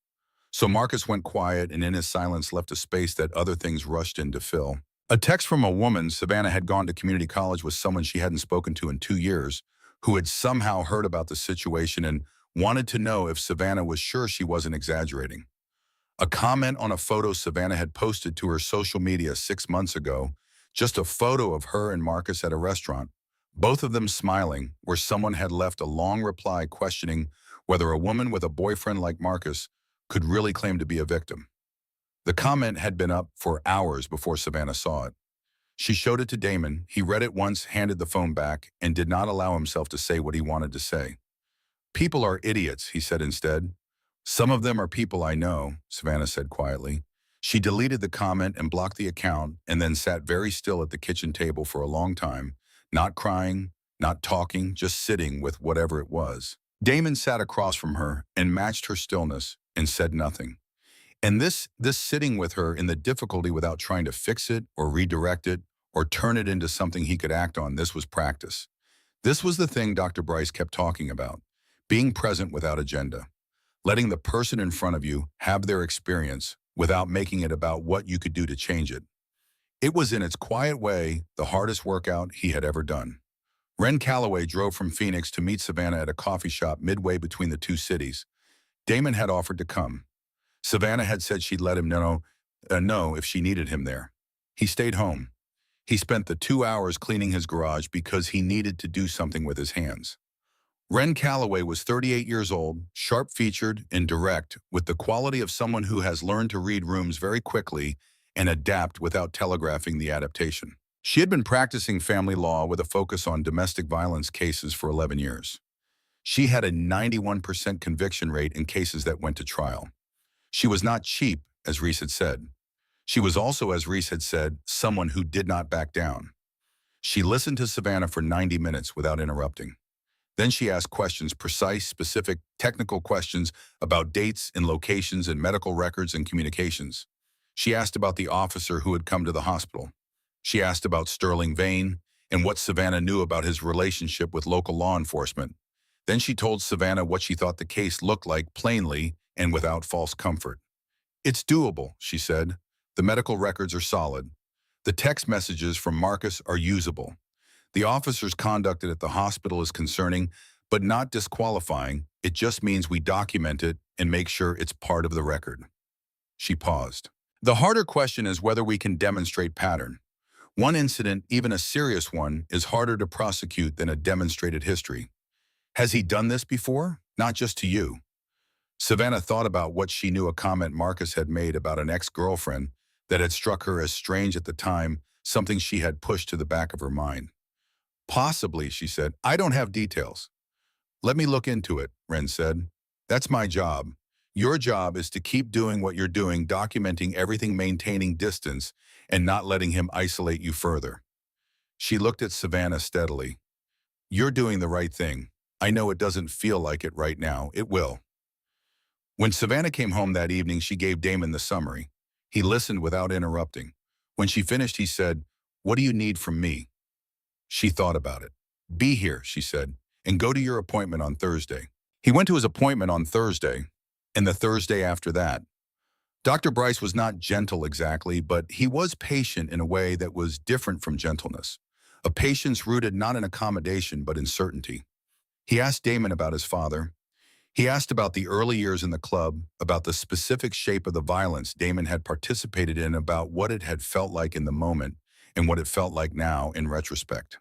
So Marcus went quiet and in his silence left a space that other things rushed in to fill. A text from a woman Savannah had gone to community college with, someone she hadn't spoken to in 2 years, who had somehow heard about the situation and wanted to know if Savannah was sure she wasn't exaggerating. A comment on a photo Savannah had posted to her social media 6 months ago, just a photo of her and Marcus at a restaurant, both of them smiling, where someone had left a long reply questioning whether a woman with a boyfriend like Marcus could really claim to be a victim. The comment had been up for hours before Savannah saw it. She showed it to Damon. He read it once, handed the phone back, and did not allow himself to say what he wanted to say. People are idiots, he said instead. Some of them are people I know, Savannah said quietly. She deleted the comment and blocked the account, and then sat very still at the kitchen table for a long time, not crying, not talking, just sitting with whatever it was. Damon sat across from her and matched her stillness and said nothing. And this sitting with her in the difficulty without trying to fix it or redirect it or turn it into something he could act on, this was practice. This was the thing Dr. Bryce kept talking about, being present without agenda, letting the person in front of you have their experience without making it about what you could do to change it. It was in its quiet way the hardest workout he had ever done. Ren Calloway drove from Phoenix to meet Savannah at a coffee shop midway between the two cities. Damon had offered to come. Savannah had said she'd let him know if she needed him there. He stayed home. He spent the 2 hours cleaning his garage because he needed to do something with his hands. Ren Calloway was 38 years old, sharp-featured and direct, with the quality of someone who has learned to read rooms very quickly and adapt without telegraphing the adaptation. She had been practicing family law with a focus on domestic violence cases for 11 years. She had a 91% conviction rate in cases that went to trial. She was not cheap, as Reese had said. She was also, as Reese had said, someone who did not back down. She listened to Savannah for 90 minutes without interrupting. Then she asked questions, precise, specific, technical questions about dates and locations and medical records and communications. She asked about the officer who had come to the hospital. She asked about Sterling Vane and what Savannah knew about his relationship with local law enforcement. Then she told Savannah what she thought the case looked like plainly and without false comfort. "It's doable," she said. "The medical records are solid. The text messages from Marcus are usable. The officer's conduct at the hospital is concerning, but not disqualifying. It just means we document it and make sure it's part of the record." She paused. "The harder question is whether we can demonstrate pattern. One incident, even a serious one, is harder to prosecute than a demonstrated history. Has he done this before? Not just to you." Savannah thought about what she knew a comment Marcus had made about an ex-girlfriend that had struck her as strange at the time, something she had pushed to the back of her mind. "Possibly," she said. "I don't have details." "Let me look into it," Ren said. "That's my job. Your job is to keep doing what you're doing, documenting everything, maintaining distance, and not letting him isolate you further." She looked at Savannah steadily. "You're doing the right thing. I know it doesn't feel like it right now. It will." When Savannah came home that evening, she gave Damon the summary. He listened without interrupting. When she finished, he said, "What do you need from me?" She thought about it. "Be here," she said, "and go to your appointment on Thursday." He went to his appointment on Thursday, and the Thursday after that. Dr. Bryce was not gentle exactly, but he was patient in a way that was different from gentleness. A patience rooted not in accommodation, but in certainty. He asked Damon about his father. He asked about the early years in the club, about the specific shape of the violence Damon had participated in, about what it had felt like in the moment and what it felt like now in retrospect.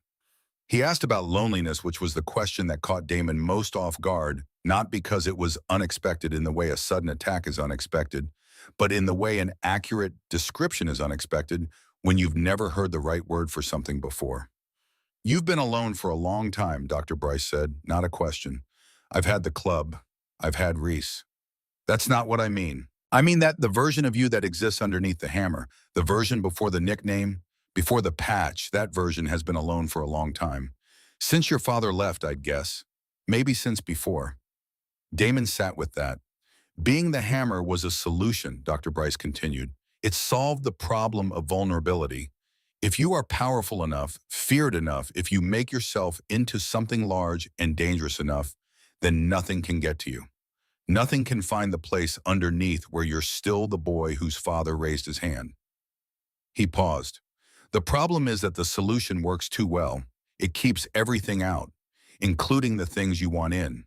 He asked about loneliness, which was the question that caught Damon most off guard, not because it was unexpected in the way a sudden attack is unexpected, but in the way an accurate description is unexpected when you've never heard the right word for something before. "You've been alone for a long time," Dr. Bryce said, not a question. "I've had the club. I've had Reese." "That's not what I mean. I mean that the version of you that exists underneath the hammer, the version before the nickname, before the patch, that version has been alone for a long time. Since your father left, I'd guess. Maybe since before." Damon sat with that. "Being the hammer was a solution," Dr. Bryce continued. "It solved the problem of vulnerability. If you are powerful enough, feared enough, if you make yourself into something large and dangerous enough, then nothing can get to you. Nothing can find the place underneath where you're still the boy whose father raised his hand." He paused. "The problem is that the solution works too well. It keeps everything out, including the things you want in."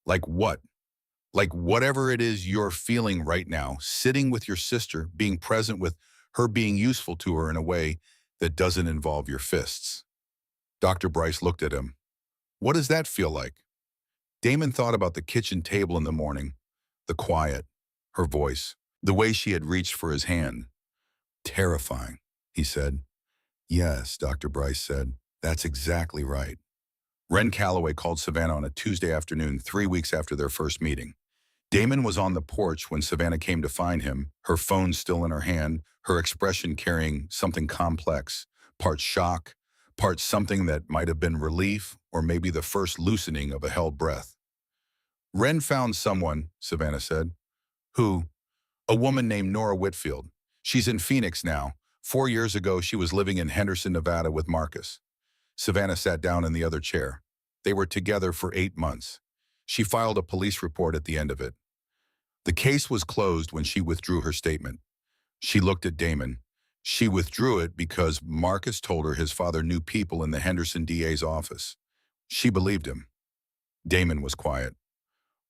"Like what?" "Like whatever it is you're feeling right now, sitting with your sister, being present with her, being useful to her in a way that doesn't involve your fists." Dr. Bryce looked at him. "What does that feel like?" Damon thought about the kitchen table in the morning, the quiet, her voice, the way she had reached for his hand. "Terrifying," he said. "Yes," Dr. Bryce said. "That's exactly right." Ren Calloway called Savannah on a Tuesday afternoon, 3 weeks after their first meeting. Damon was on the porch when Savannah came to find him, her phone still in her hand, her expression carrying something complex, part shock, part something that might have been relief or maybe the first loosening of a held breath. "Ren found someone," Savannah said. "Who?" "A woman named Nora Whitfield. She's in Phoenix now. 4 years ago, she was living in Henderson, Nevada with Marcus." Savannah sat down in the other chair. "They were together for 8 months. She filed a police report at the end of it. The case was closed when she withdrew her statement." She looked at Damon. "She withdrew it because Marcus told her his father knew people in the Henderson DA's office. She believed him." Damon was quiet.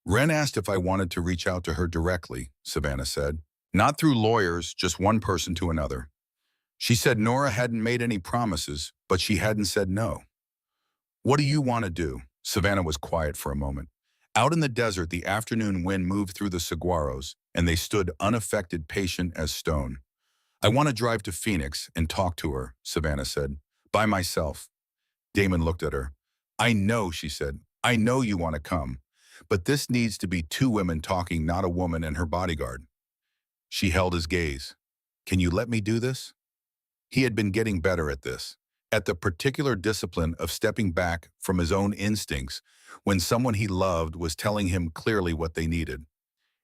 "Ren asked if I wanted to reach out to her directly," Savannah said. "Not through lawyers, just one person to another." She said Nora hadn't made any promises, but she hadn't said no. What do you want to do? Savannah was quiet for a moment. Out in the desert, the afternoon wind moved through the saguaros, and they stood unaffected, patient as stone. I want to drive to Phoenix and talk to her, Savannah said. By myself. Damon looked at her. I know, she said. I know you want to come. But this needs to be two women talking, not a woman and her bodyguard. She held his gaze. Can you let me do this? He had been getting better at this, at the particular discipline of stepping back from his own instincts when someone he loved was telling him clearly what they needed.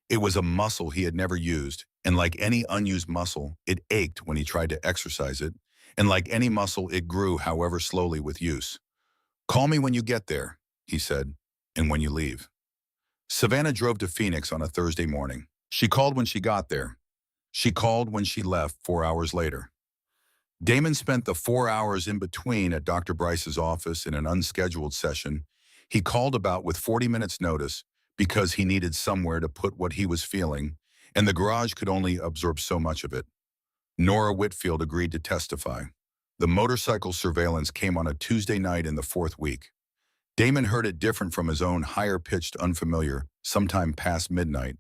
It was a muscle he had never used, and like any unused muscle, it ached when he tried to exercise it, and like any muscle, it grew however slowly with use. Call me when you get there, he said, and when you leave. Savannah drove to Phoenix on a Thursday morning. She called when she got there. She called when she left 4 hours later. Damon spent the 4 hours in between at Dr. Bryce's office in an unscheduled session he called about with 40 minutes notice because he needed somewhere to put what he was feeling, and the garage could only absorb so much of it. Nora Whitfield agreed to testify. The motorcycle surveillance came on a Tuesday night in the fourth week. Damon heard it different from his own higher-pitched unfamiliar, sometime past midnight,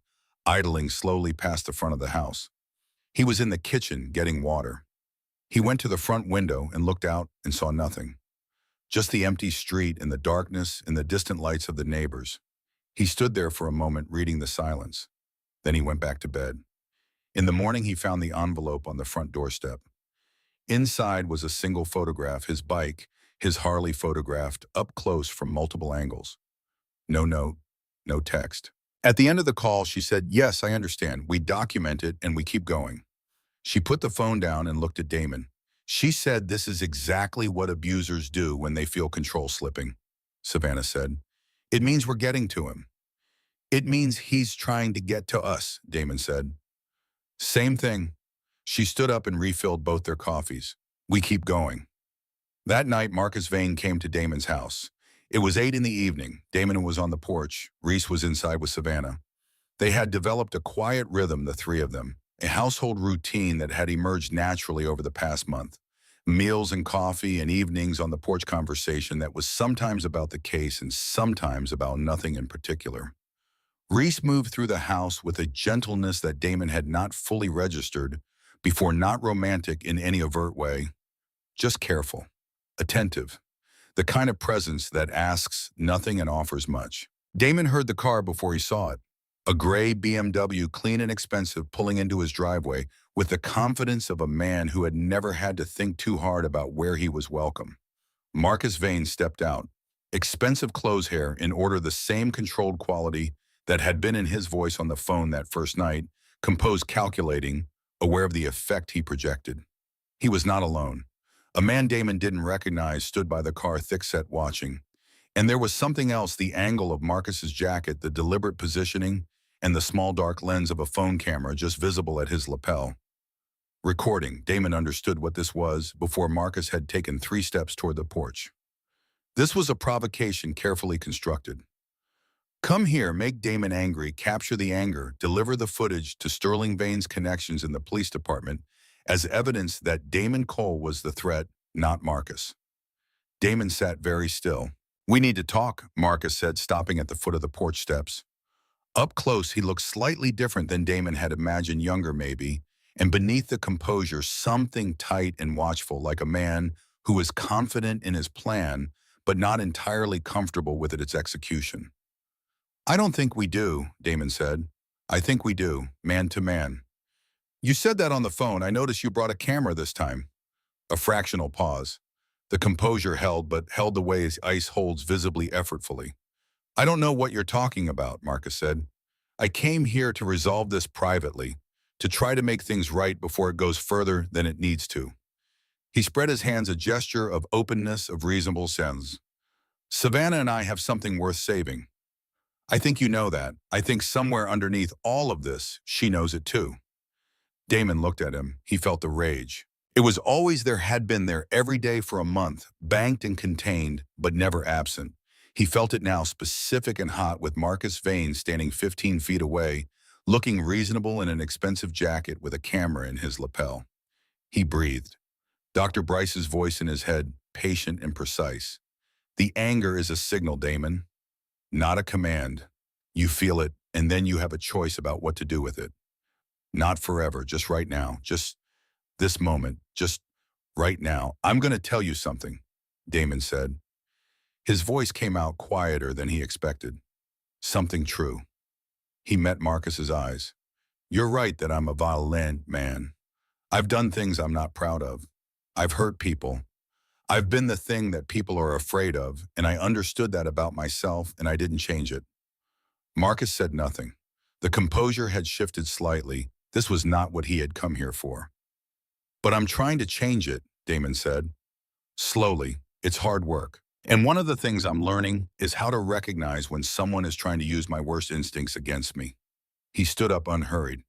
idling slowly past the front of the house. He was in the kitchen getting water. He went to the front window and looked out and saw nothing. Just the empty street and the darkness and the distant lights of the neighbors. He stood there for a moment reading the silence. Then he went back to bed. In the morning, he found the envelope on the front doorstep. Inside was a single photograph, his bike, his Harley photographed up close from multiple angles. No note, no text. At the end of the call, she said, "Yes, I understand. We document it and we keep going." She put the phone down and looked at Damon. She said, "This is exactly what abusers do when they feel control slipping," Savannah said. "It means we're getting to him." "It means he's trying to get to us," Damon said. Same thing. She stood up and refilled both their coffees. "We keep going." That night, Marcus Vane came to Damon's house. It was 8 in the evening. Damon was on the porch. Reese was inside with Savannah. They had developed a quiet rhythm, the three of them, a household routine that had emerged naturally over the past month. Meals and coffee and evenings on the porch conversation that was sometimes about the case and sometimes about nothing in particular. Reese moved through the house with a gentleness that Damon had not fully registered before, not romantic in any overt way, just careful, attentive, the kind of presence that asks nothing and offers much. Damon heard the car before he saw it. A gray BMW, clean and expensive, pulling into his driveway with the confidence of a man who had never had to think too hard about where he was welcome. Marcus Vane stepped out, expensive clothes hair in order, the same controlled quality that had been in his voice on the phone that first night, composed, calculating, aware of the effect he projected. He was not alone. A man Damon didn't recognize stood by the car, thick-set, watching. And there was something else, the angle of Marcus's jacket, the deliberate positioning, and the small dark lens of a phone camera just visible at his lapel. Recording. Damon understood what this was before Marcus had taken 3 steps toward the porch. This was a provocation carefully constructed. Come here, make Damon angry, capture the anger, deliver the footage to Sterling Vane's connections in the police department as evidence that Damon Cole was the threat, not Marcus. Damon sat very still. "We need to talk," Marcus said, stopping at the foot of the porch steps. Up close, he looked slightly different than Damon had imagined, younger maybe, and beneath the composure, something tight and watchful, like a man who was confident in his plan, but not entirely comfortable with its execution. "I don't think we do," Damon said. "I think we do, man to man." "You said that on the phone. I noticed you brought a camera this time." A fractional pause. The composure held, but held the way ice holds, visibly effortfully. "I don't know what you're talking about," Marcus said. "I came here to resolve this privately, to try to make things right before it goes further than it needs to." He spread his hands, a gesture of openness, of reasonable sense. "Savannah and I have something worth saving. I think you know that. I think somewhere underneath all of this, she knows it too." Damon looked at him. He felt the rage. It was always there, had been there every day for a month, banked and contained, but never absent. He felt it now, specific and hot, with Marcus Vane standing 15 feet away, looking reasonable in an expensive jacket with a camera in his lapel. He breathed. Dr. Bryce's voice in his head, patient and precise. The anger is a signal, Damon, not a command. You feel it, and then you have a choice about what to do with it. Not forever, just right now, just this moment, just right now. I'm going to tell you something, Damon said. His voice came out quieter than he expected. Something true. He met Marcus's eyes. You're right that I'm a violent man. I've done things I'm not proud of. I've hurt people. I've been the thing that people are afraid of, and I understood that about myself, and I didn't change it. Marcus said nothing. The composure had shifted slightly. This was not what he had come here for. But I'm trying to change it, Damon said. Slowly. It's hard work. And one of the things I'm learning is how to recognize when someone is trying to use my worst instincts against me. He stood up unhurried.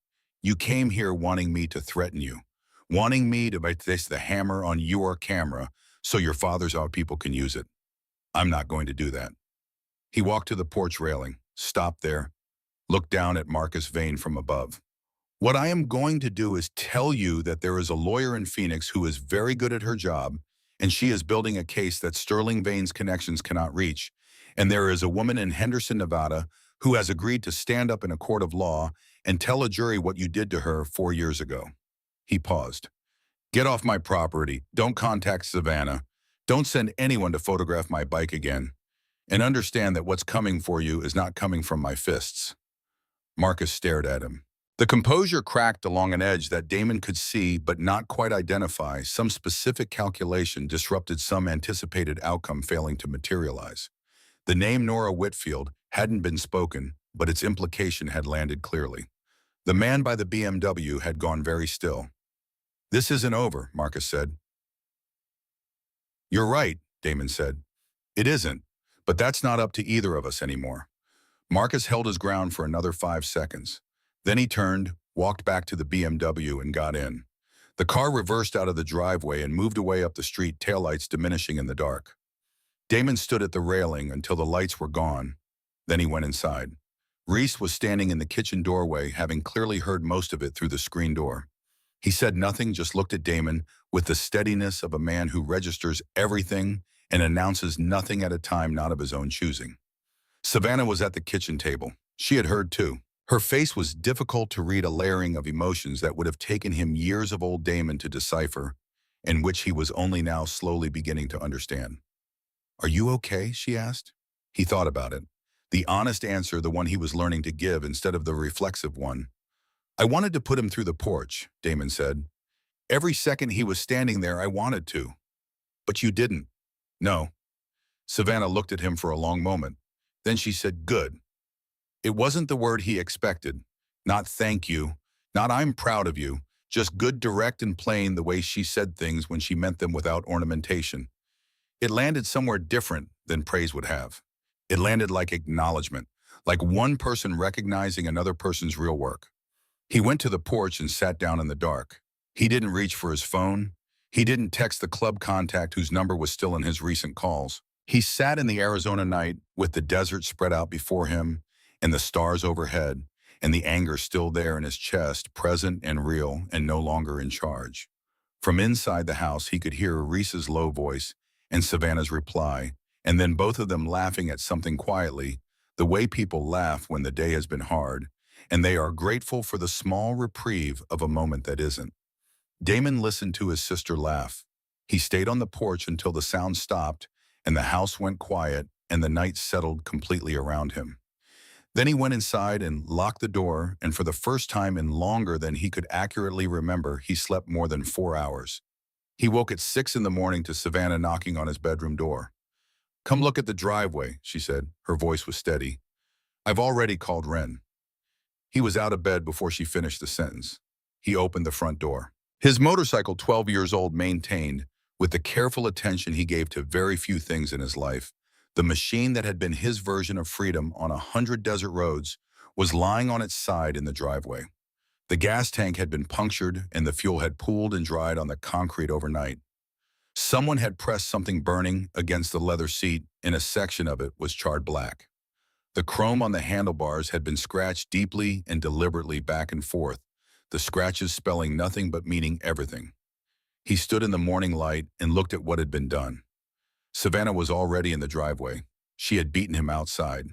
You came here wanting me to threaten you, wanting me to place the hammer on your camera so your father's out people can use it. I'm not going to do that. He walked to the porch railing, stopped there, looked down at Marcus Vane from above. What I am going to do is tell you that there is a lawyer in Phoenix who is very good at her job, and she is building a case that Sterling Vane's connections cannot reach. And there is a woman in Henderson, Nevada, who has agreed to stand up in a court of law and tell a jury what you did to her 4 years ago. He paused. Get off my property. Don't contact Savannah. Don't send anyone to photograph my bike again. And understand that what's coming for you is not coming from my fists. Marcus stared at him. The composure cracked along an edge that Damon could see but not quite identify. Some specific calculation disrupted some anticipated outcome failing to materialize. The name Nora Whitfield hadn't been spoken, but its implication had landed clearly. The man by the BMW had gone very still. This isn't over, Marcus said. You're right, Damon said. It isn't, but that's not up to either of us anymore. Marcus held his ground for another 5 seconds. Then he turned, walked back to the BMW and got in. The car reversed out of the driveway and moved away up the street, taillights diminishing in the dark. Damon stood at the railing until the lights were gone. Then he went inside. Reese was standing in the kitchen doorway, having clearly heard most of it through the screen door. He said nothing, just looked at Damon with the steadiness of a man who registers everything and announces nothing at a time not of his own choosing. Savannah was at the kitchen table. She had heard too. Her face was difficult to read, a layering of emotions that would have taken him years of old Damon to decipher, and which he was only now slowly beginning to understand. Are you okay? She asked. He thought about it. The honest answer, the one he was learning to give instead of the reflexive one. I wanted to put him through the porch, Damon said. Every second he was standing there, I wanted to. But you didn't. No. Savannah looked at him for a long moment. Then she said, good. It wasn't the word he expected. Not thank you. Not I'm proud of you. Just good, direct, and plain, the way she said things when she meant them without ornamentation. It landed somewhere different than praise would have. It landed like acknowledgement, like one person recognizing another person's real work. He went to the porch and sat down in the dark. He didn't reach for his phone. He didn't text the club contact whose number was still in his recent calls. He sat in the Arizona night with the desert spread out before him and the stars overhead, and the anger still there in his chest, present and real and no longer in charge. From inside the house, he could hear Reese's low voice and Savannah's reply, and then both of them laughing at something quietly, the way people laugh when the day has been hard, and they are grateful for the small reprieve of a moment that isn't. Damon listened to his sister laugh. He stayed on the porch until the sound stopped and the house went quiet and the night settled completely around him. Then he went inside and locked the door, and for the first time in longer than he could accurately remember, he slept more than 4 hours. He woke at 6 in the morning to Savannah knocking on his bedroom door. Come look at the driveway, she said. Her voice was steady. I've already called Wren. He was out of bed before she finished the sentence. He opened the front door. His motorcycle, 12 years old, maintained, with the careful attention he gave to very few things in his life, the machine that had been his version of freedom on 100 desert roads was lying on its side in the driveway. The gas tank had been punctured and the fuel had pooled and dried on the concrete overnight. Someone had pressed something burning against the leather seat, and a section of it was charred black. The chrome on the handlebars had been scratched deeply and deliberately back and forth, the scratches spelling nothing but meaning everything. He stood in the morning light and looked at what had been done. Savannah was already in the driveway. She had beaten him outside.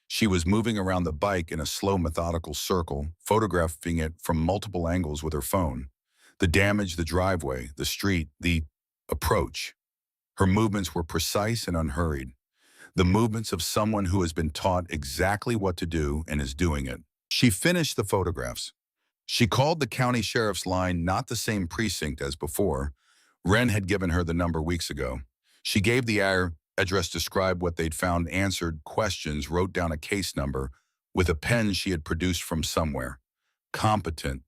She was moving around the bike in a slow, methodical circle, photographing it from multiple angles with her phone. The damage, the driveway, the street, the approach. Her movements were precise and unhurried. The movements of someone who has been taught exactly what to do and is doing it. She finished the photographs. She called the county sheriff's line, not the same precinct as before. Wren had given her the number weeks ago. She gave the address, described what they'd found, answered questions, wrote down a case number with a pen she had produced from somewhere. Competent,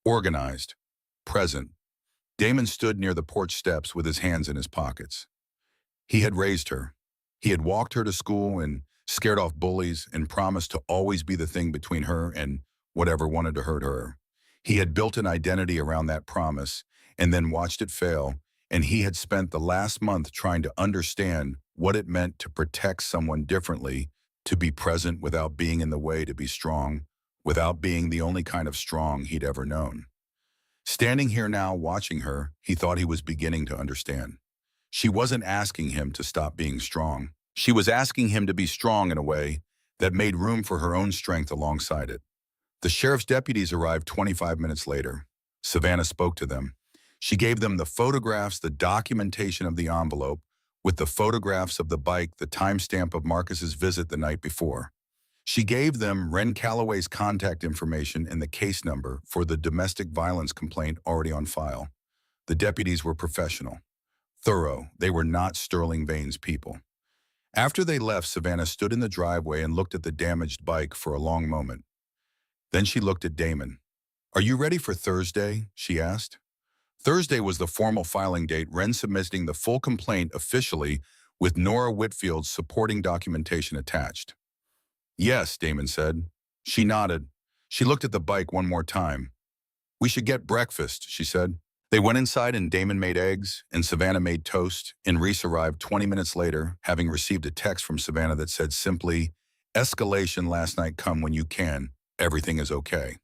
organized, present. Damon stood near the porch steps with his hands in his pockets. He had raised her. He had walked her to school and scared off bullies and promised to always be the thing between her and whatever wanted to hurt her. He had built an identity around that promise and then watched it fail, and he had spent the last month trying to understand what it meant to protect someone differently, to be present without being in the way, to be strong without being the only kind of strong he'd ever known. Standing here now, watching her, he thought he was beginning to understand. She wasn't asking him to stop being strong. She was asking him to be strong in a way that made room for her own strength alongside it. The sheriff's deputies arrived 25 minutes later. Savannah spoke to them. She gave them the photographs, the documentation of the envelope, with the photographs of the bike, the timestamp of Marcus's visit the night before. She gave them Wren Calloway's contact information and the case number for the domestic violence complaint already on file. The deputies were professional, thorough. They were not Sterling Vane's people. After they left, Savannah stood in the driveway and looked at the damaged bike for a long moment. Then she looked at Damon. "Are you ready for Thursday?" she asked. Thursday was the formal filing date, Wren submitting the full complaint officially with Nora Whitfield's supporting documentation attached. "Yes," Damon said. She nodded. She looked at the bike one more time. "We should get breakfast," she said. They went inside and Damon made eggs and Savannah made toast, and Reese arrived 20 minutes later, having received a text from Savannah that said simply, "Escalation last night, come when you can. Everything is okay."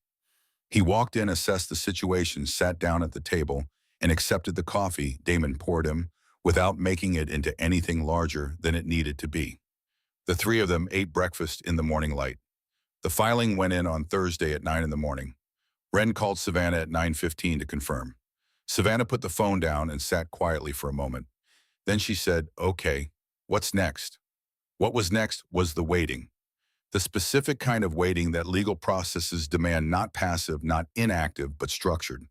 He walked in, assessed the situation, sat down at the table, and accepted the coffee Damon poured him without making it into anything larger than it needed to be. The three of them ate breakfast in the morning light. The filing went in on Thursday at 9 in the morning. Wren called Savannah at 9:15 to confirm. Savannah put the phone down and sat quietly for a moment. Then she said, "Okay, what's next?" What was next was the waiting. The specific kind of waiting that legal processes demand, not passive, not inactive, but structured.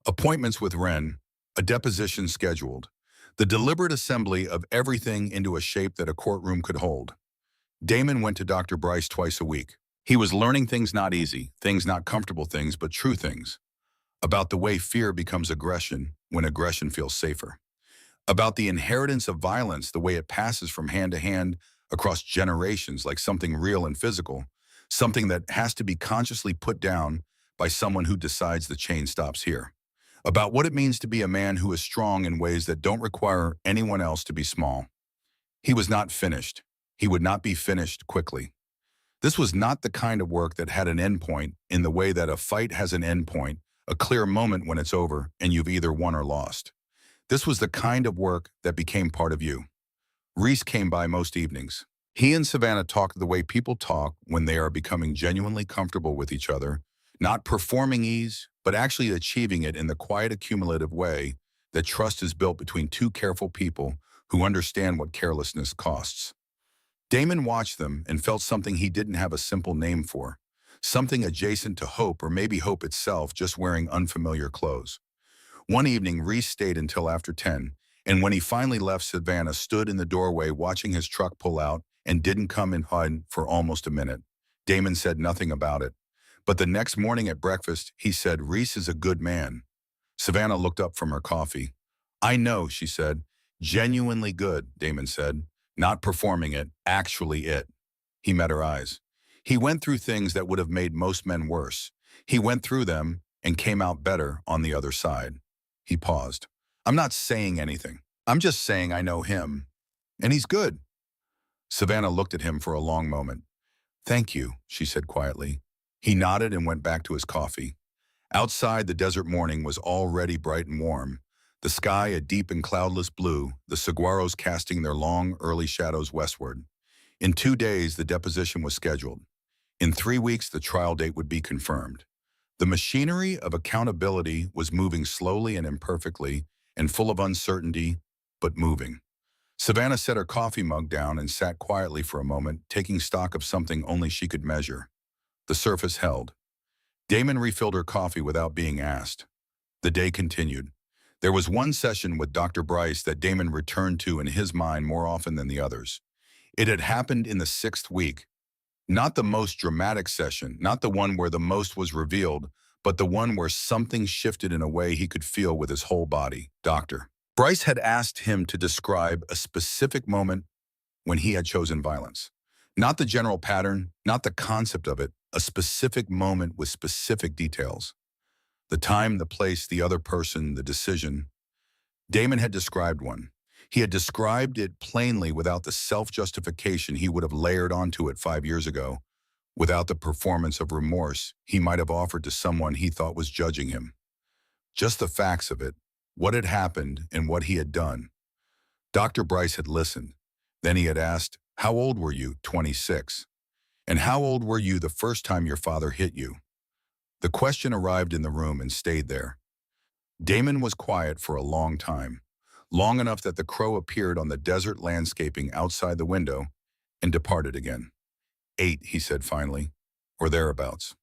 Appointments with Wren, a deposition scheduled, the deliberate assembly of everything into a shape that a courtroom could hold. Damon went to Dr. Bryce twice a week. He was learning things not easy, things not comfortable things, but true things. About the way fear becomes aggression when aggression feels safer. About the inheritance of violence, the way it passes from hand to hand across generations like something real and physical, something that has to be consciously put down by someone who decides the chain stops here. About what it means to be a man who is strong in ways that don't require anyone else to be small. He was not finished. He would not be finished quickly. This was not the kind of work that had an endpoint in the way that a fight has an endpoint, a clear moment when it's over and you've either won or lost. This was the kind of work that became part of you. Reese came by most evenings. He and Savannah talked the way people talk when they are becoming genuinely comfortable with each other, not performing ease, but actually achieving it in the quiet, accumulative way that trust is built between two careful people who understand what carelessness costs. Damon watched them and felt something he didn't have a simple name for, something adjacent to hope, or maybe hope itself, just wearing unfamiliar clothes. One evening, Reese stayed until after 10, and when he finally left, Savannah stood in the doorway watching his truck pull out and didn't come in for almost a minute. Damon said nothing about it. But the next morning at breakfast, he said, "Reese is a good man." Savannah looked up from her coffee. "I know," she said. "Genuinely good," Damon said. "Not performing it, actually it." He met her eyes. He went through things that would have made most men worse. He went through them and came out better on the other side. He paused. "I'm not saying anything. I'm just saying I know him. And he's good." Savannah looked at him for a long moment. "Thank you," she said quietly. He nodded and went back to his coffee. Outside, the desert morning was already bright and warm. The sky a deep and cloudless blue, the saguaros casting their long, early shadows westward. In 2 days, the deposition was scheduled. In 3 weeks, the trial date would be confirmed. The machinery of accountability was moving slowly and imperfectly and full of uncertainty, but moving. Savannah set her coffee mug down and sat quietly for a moment, taking stock of something only she could measure. The surface held. Damon refilled her coffee without being asked. The day continued. There was one session with Dr. Bryce that Damon returned to in his mind more often than the others. It had happened in the 6th week. Not the most dramatic session, not the one where the most was revealed, but the one where something shifted in a way he could feel with his whole body. Dr. Bryce had asked him to describe a specific moment when he had chosen violence. Not the general pattern, not the concept of it, a specific moment with specific details. The time, the place, the other person, the decision. Damon had described one. He had described it plainly without the self-justification he would have layered onto it 5 years ago, without the performance of remorse he might have offered to someone he thought was judging him. Just the facts of it, what had happened and what he had done. Dr. Bryce had listened. Then he had asked, "How old were you?" 26. "And how old were you the first time your father hit you?" The question arrived in the room and stayed there. Damon was quiet for a long time, long enough that the crow appeared on the desert landscaping outside the window and departed again. 8, he said finally, or thereabouts.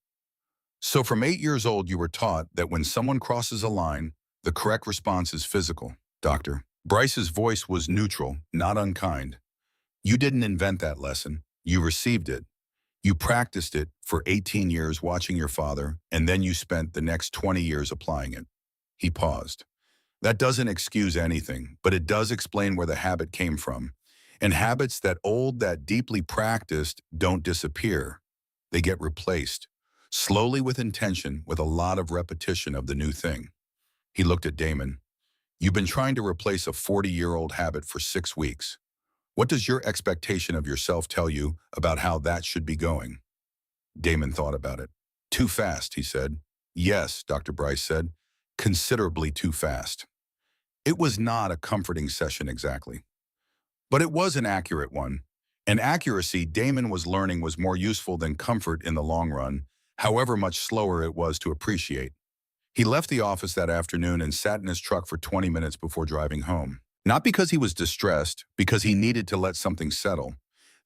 "So from 8 years old you were taught that when someone crosses a line, the correct response is physical, Doctor." Bryce's voice was neutral, not unkind. "You didn't invent that lesson. You received it. You practiced it for 18 years watching your father, and then you spent the next 20 years applying it." He paused. "That doesn't excuse anything, but it does explain where the habit came from. And habits that old, that deeply practiced, don't disappear. They get replaced, slowly with intention, with a lot of repetition of the new thing." He looked at Damon. "You've been trying to replace a 40-year-old habit for 6 weeks. What does your expectation of yourself tell you about how that should be going?" Damon thought about it. "Too fast," he said. "Yes," Dr. Bryce said. "Considerably too fast." It was not a comforting session exactly. But it was an accurate one. And accuracy, Damon was learning, was more useful than comfort in the long run, however much slower it was to appreciate. He left the office that afternoon and sat in his truck for 20 minutes before driving home. Not because he was distressed, because he needed to let something settle.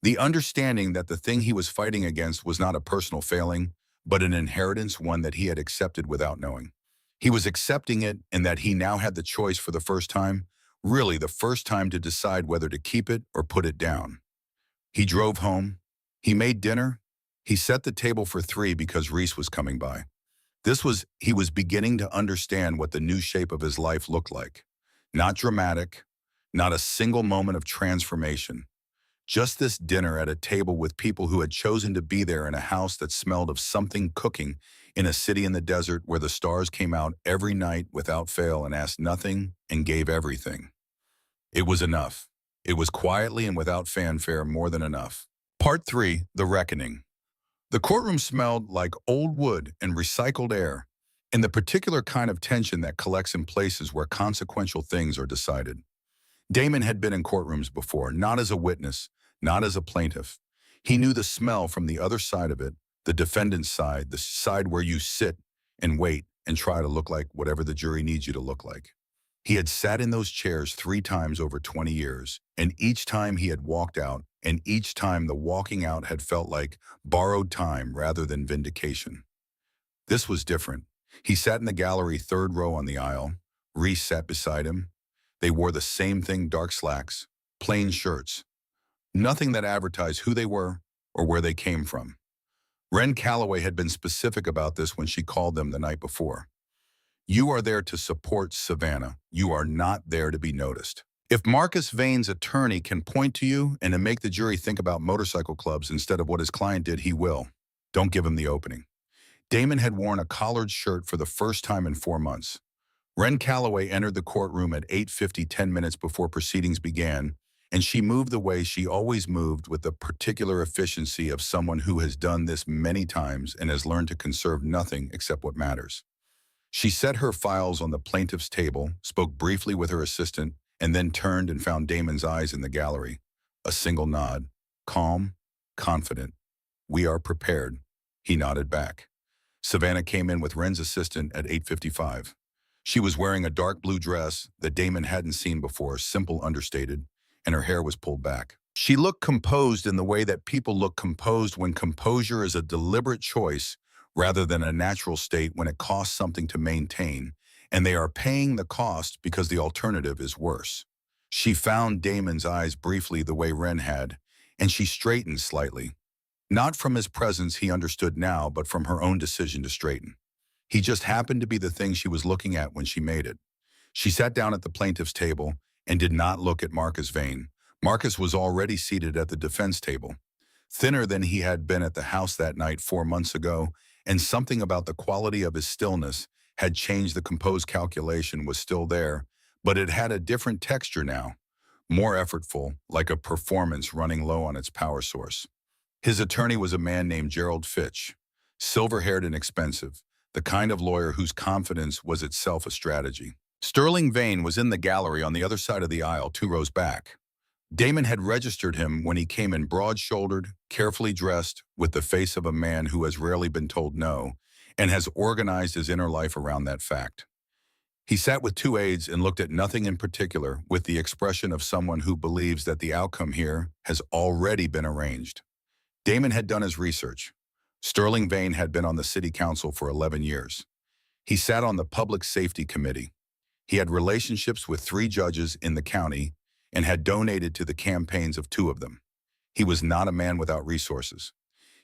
The understanding that the thing he was fighting against was not a personal failing, but an inheritance, one that he had accepted without knowing. He was accepting it, and that he now had the choice for the first time, really the first time, to decide whether to keep it or put it down. He drove home. He made dinner. He set the table for 3 because Reese was coming by. He was beginning to understand what the new shape of his life looked like. Not dramatic, not a single moment of transformation. Just this dinner at a table with people who had chosen to be there, in a house that smelled of something cooking, in a city in the desert where the stars came out every night without fail and asked nothing and gave everything. It was enough. It was quietly and without fanfare more than enough. Part 3, The Reckoning. The courtroom smelled like old wood and recycled air, and the particular kind of tension that collects in places where consequential things are decided. Damon had been in courtrooms before, not as a witness, not as a plaintiff. He knew the smell from the other side of it, the defendant's side, the side where you sit and wait and try to look like whatever the jury needs you to look like. He had sat in those chairs 3 times over 20 years, and each time he had walked out, and each time the walking out had felt like borrowed time rather than vindication. This was different. He sat in the gallery, 3rd row on the aisle. Reese sat beside him. They wore the same thing, dark slacks, plain shirts. Nothing that advertised who they were or where they came from. Wren Calloway had been specific about this when she called them the night before. "You are there to support Savannah. You are not there to be noticed. If Marcus Vane's attorney can point to you and to make the jury think about motorcycle clubs instead of what his client did, he will. Don't give him the opening." Damon had worn a collared shirt for the first time in 4 months. Wren Calloway entered the courtroom at 8:50, 10 minutes before proceedings began, and she moved the way she always moved, with the particular efficiency of someone who has done this many times and has learned to conserve nothing except what matters. She set her files on the plaintiff's table, spoke briefly with her assistant, and then turned and found Damon's eyes in the gallery. A single nod. Calm, confident. "We are prepared." He nodded back. Savannah came in with Wren's assistant at 8:55. She was wearing a dark blue dress that Damon hadn't seen before, simple, understated, and her hair was pulled back. She looked composed in the way that people look composed when composure is a deliberate choice rather than a natural state when it costs something to maintain, and they are paying the cost because the alternative is worse. She found Damon's eyes briefly the way Wren had, and she straightened slightly. Not from his presence, he understood now, but from her own decision to straighten. He just happened to be the thing she was looking at when she made it. She sat down at the plaintiff's table and did not look at Marcus Vane. Marcus was already seated at the defense table, thinner than he had been at the house that night 4 months ago, and something about the quality of his stillness had changed. The composed calculation was still there, but it had a different texture now, more effortful, like a performance running low on its power source. His attorney was a man named Gerald Fitch, silver-haired and expensive, the kind of lawyer whose confidence was itself a strategy. Sterling Vane was in the gallery on the other side of the aisle, 2 rows back. Damon had registered him when he came in broad-shouldered, carefully dressed, with the face of a man who has rarely been told no, and has organized his inner life around that fact. He sat with 2 aides and looked at nothing in particular, with the expression of someone who believes that the outcome here has already been arranged. Damon had done his research. Sterling Vane had been on the city council for 11 years. He sat on the Public Safety Committee. He had relationships with 3 judges in the county and had donated to the campaigns of 2 of them. He was not a man without resources.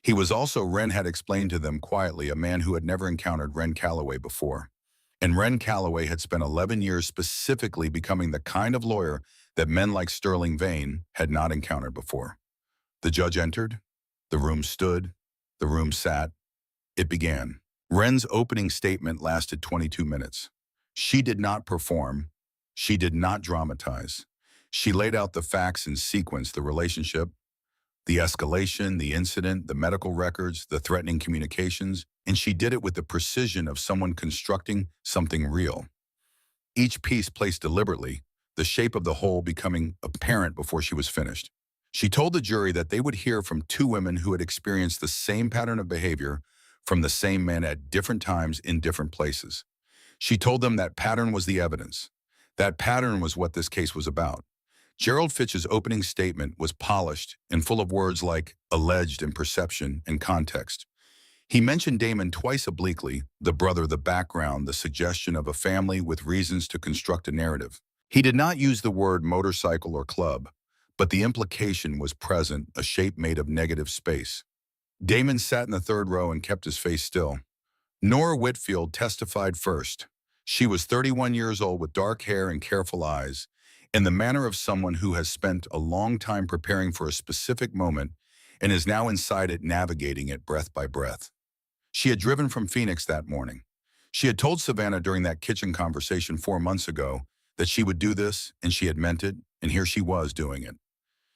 He was also, Wren had explained to them quietly, a man who had never encountered Wren Calloway before. And Wren Calloway had spent 11 years specifically becoming the kind of lawyer that men like Sterling Vane had not encountered before. The judge entered. The room stood. The room sat. It began. Wren's opening statement lasted 22 minutes. She did not perform. She did not dramatize. She laid out the facts in sequence, the relationship, the escalation, the incident, the medical records, the threatening communications, and she did it with the precision of someone constructing something real. Each piece placed deliberately, the shape of the whole becoming apparent before she was finished. She told the jury that they would hear from 2 women who had experienced the same pattern of behavior from the same men at different times in different places. She told them that pattern was the evidence. That pattern was what this case was about. Gerald Fitch's opening statement was polished and full of words like alleged and perception and context. He mentioned Damon twice obliquely, the brother, the background, the suggestion of a family with reasons to construct a narrative. He did not use the word motorcycle or club, but the implication was present, a shape made of negative space. Damon sat in the 3rd row and kept his face still. Nora Whitfield testified first. She was 31 years old with dark hair and careful eyes, in the manner of someone who has spent a long time preparing for a specific moment and is now inside it, navigating it breath by breath. She had driven from Phoenix that morning. She had told Savannah during that kitchen conversation 4 months ago that she would do this, and she had meant it, and here she was doing it.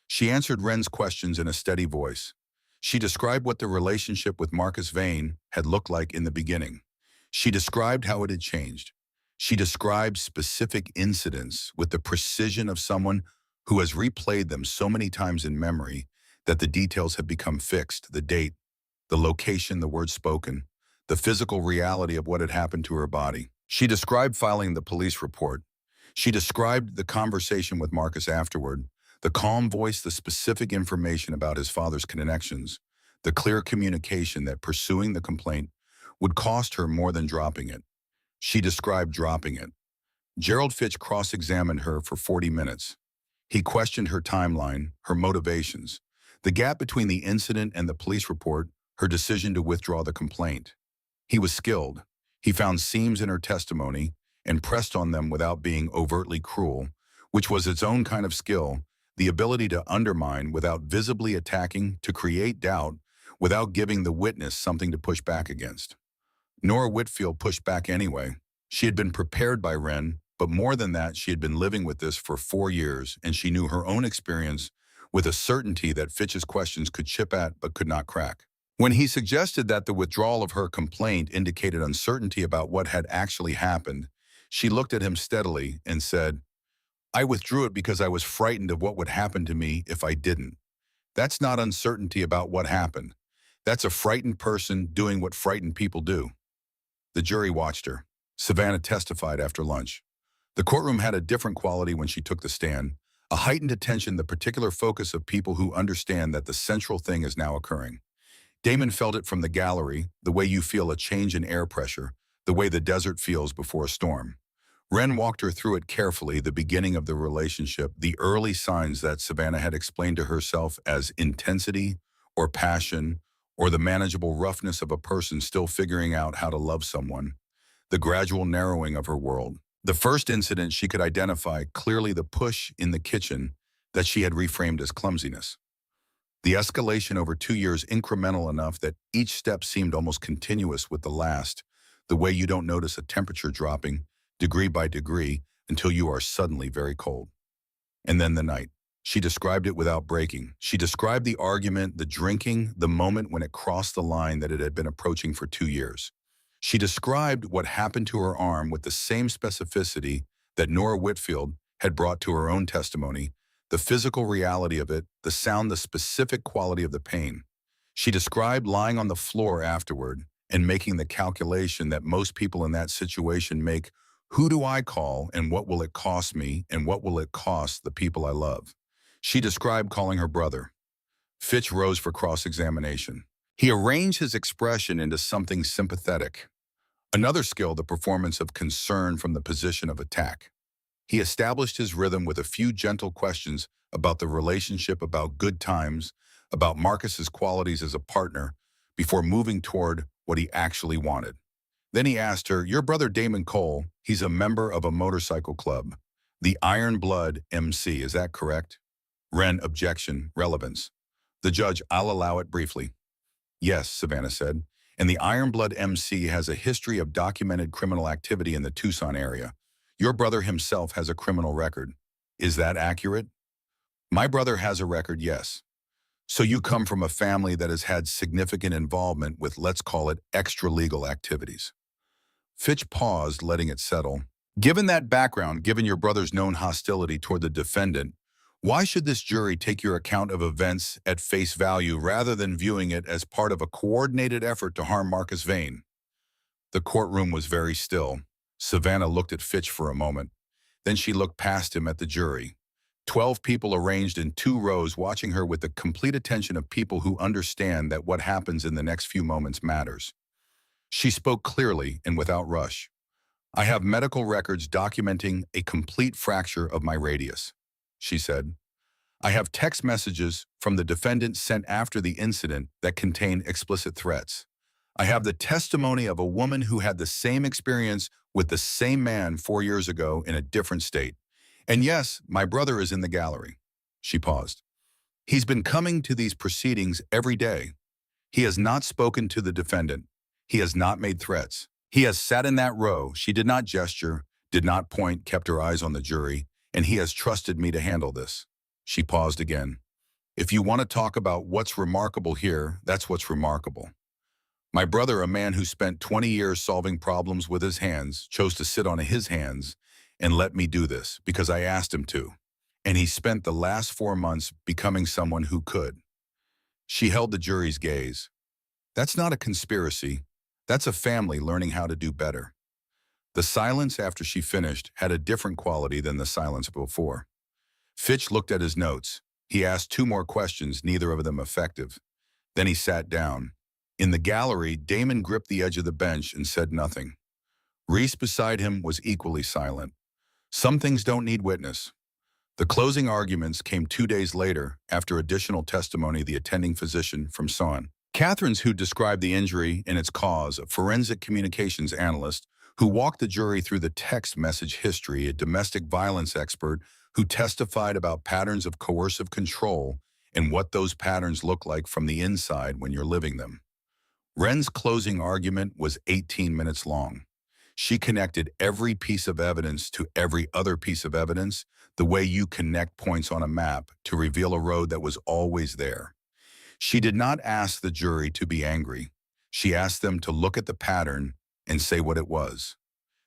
She answered Wren's questions in a steady voice. She described what the relationship with Marcus Vane had looked like in the beginning. She described how it had changed. She described specific incidents with the precision of someone who has replayed them so many times in memory that the details have become fixed: the date, the location, the words spoken, the physical reality of what had happened to her body. She described filing the police report. She described the conversation with Marcus afterward, the calm voice, the specific information about his father's connections, the clear communication that pursuing the complaint would cost her more than dropping it. She described dropping it. Gerald Fitch cross-examined her for 40 minutes. He questioned her timeline, her motivations, the gap between the incident and the police report, her decision to withdraw the complaint. He was skilled. He found seams in her testimony and pressed on them without being overtly cruel, which was its own kind of skill, the ability to undermine without visibly attacking, to create doubt without giving the witness something to push back against. Nora Whitfield pushed back anyway. She had been prepared by Wren, but more than that, she had been living with this for 4 years, and she knew her own experience with a certainty that Fitch's questions could chip at but could not crack. When he suggested that the withdrawal of her complaint indicated uncertainty about what had actually happened, she looked at him steadily and said, "I withdrew it because I was frightened of what would happen to me if I didn't. That's not uncertainty about what happened. That's a frightened person doing what frightened people do." The jury watched her. Savannah testified after lunch. The courtroom had a different quality when she took the stand, a heightened attention, the particular focus of people who understand that the central thing is now occurring. Damon felt it from the gallery, the way you feel a change in air pressure, the way the desert feels before a storm. Wren walked her through it carefully, the beginning of the relationship, the early signs that Savannah had explained to herself as intensity or passion or the manageable roughness of a person still figuring out how to love someone, the gradual narrowing of her world. The first incident she could identify clearly, the push in the kitchen that she had reframed as clumsiness. The escalation over 2 years, incremental enough that each step seemed almost continuous with the last, the way you don't notice a temperature dropping degree by degree until you are suddenly very cold. And then the night. She described it without breaking. She described the argument, the drinking, the moment when it crossed the line that it had been approaching for 2 years. She described what happened to her arm with the same specificity that Nora Whitfield had brought to her own testimony, the physical reality of it, the sound, the specific quality of the pain. She described lying on the floor afterward and making the calculation that most people in that situation make: who do I call and what will it cost me and what will it cost the people I love? She described calling her brother. Fitch rose for cross-examination. He arranged his expression into something sympathetic. Another skill, the performance of concern from the position of attack. He established his rhythm with a few gentle questions about the relationship, about good times, about Marcus's qualities as a partner, before moving toward what he actually wanted. Then he asked her, "Your brother Damon Cole, he's a member of a motorcycle club, the Iron Blood MC, is that correct?" Wren, objection, relevance. The judge, "I'll allow it briefly." "Yes," Savannah said, "and the Iron Blood MC has a history of documented criminal activity in the Tucson area. Your brother himself has a criminal record. Is that accurate?" "My brother has a record, yes." "So you come from a family that has had significant involvement with, let's call it, extra-legal activities." Fitch paused, letting it settle. "Given that background, given your brother's known hostility toward the defendant, why should this jury take your account of events at face value rather than viewing it as part of a coordinated effort to harm Marcus Vane?" The courtroom was very still. Savannah looked at Fitch for a moment. Then she looked past him at the jury. 12 people arranged in 2 rows watching her with the complete attention of people who understand that what happens in the next few moments matters. She spoke clearly and without rush. "I have medical records documenting a complete fracture of my radius," she said. "I have text messages from the defendant sent after the incident that contain explicit threats. I have the testimony of a woman who had the same experience with the same man 4 years ago in a different state. And yes, my brother is in the gallery." She paused. "He's been coming to these proceedings every day. He has not spoken to the defendant. He has not made threats. He has sat in that row." She did not gesture, did not point, kept her eyes on the jury, "and he has trusted me to handle this." She paused again. "If you want to talk about what's remarkable here, that's what's remarkable. My brother, a man who spent 20 years solving problems with his hands, chose to sit on his hands and let me do this because I asked him to. And he spent the last 4 months becoming someone who could." She held the jury's gaze. "That's not a conspiracy. That's a family learning how to do better." The silence after she finished had a different quality than the silence before. Fitch looked at his notes. He asked 2 more questions, neither of them effective. Then he sat down. In the gallery, Damon gripped the edge of the bench and said nothing. Reese beside him was equally silent. Some things don't need witness. The closing arguments came 2 days later, after additional testimony the attending physician from Son. Catherine's, who described the injury and its cause, a forensic communications analyst who walked the jury through the text message history, a domestic violence expert who testified about patterns of coercive control and what those patterns look like from the inside when you're living them. Wren's closing argument was 18 minutes long. She connected every piece of evidence to every other piece of evidence, the way you connect points on a map to reveal a road that was always there. She did not ask the jury to be angry. She asked them to look at the pattern and say what it was.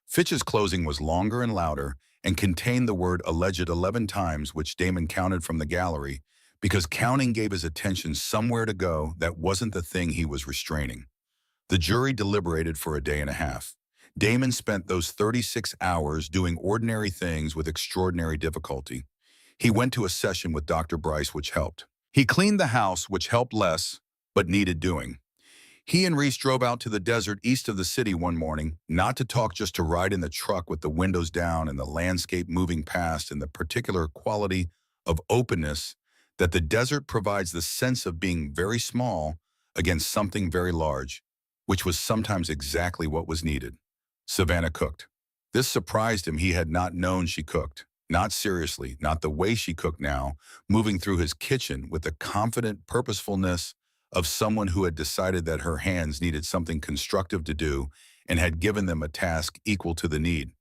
Fitch's closing was longer and louder and contained the word alleged 11 times, which Damon counted from the gallery, because counting gave his attention somewhere to go that wasn't the thing he was restraining. The jury deliberated for a day and a half. Damon spent those 36 hours doing ordinary things with extraordinary difficulty. He went to a session with Dr. Bryce, which helped. He cleaned the house, which helped less, but needed doing. He and Reese drove out to the desert east of the city one morning, not to talk, just to ride in the truck with the windows down and the landscape moving past, and the particular quality of openness that the desert provides, the sense of being very small against something very large, which was sometimes exactly what was needed. Savannah cooked. This surprised him. He had not known she cooked. Not seriously, not the way she cooked now, moving through his kitchen with the confident purposefulness of someone who had decided that her hands needed something constructive to do and had given them a task equal to the need.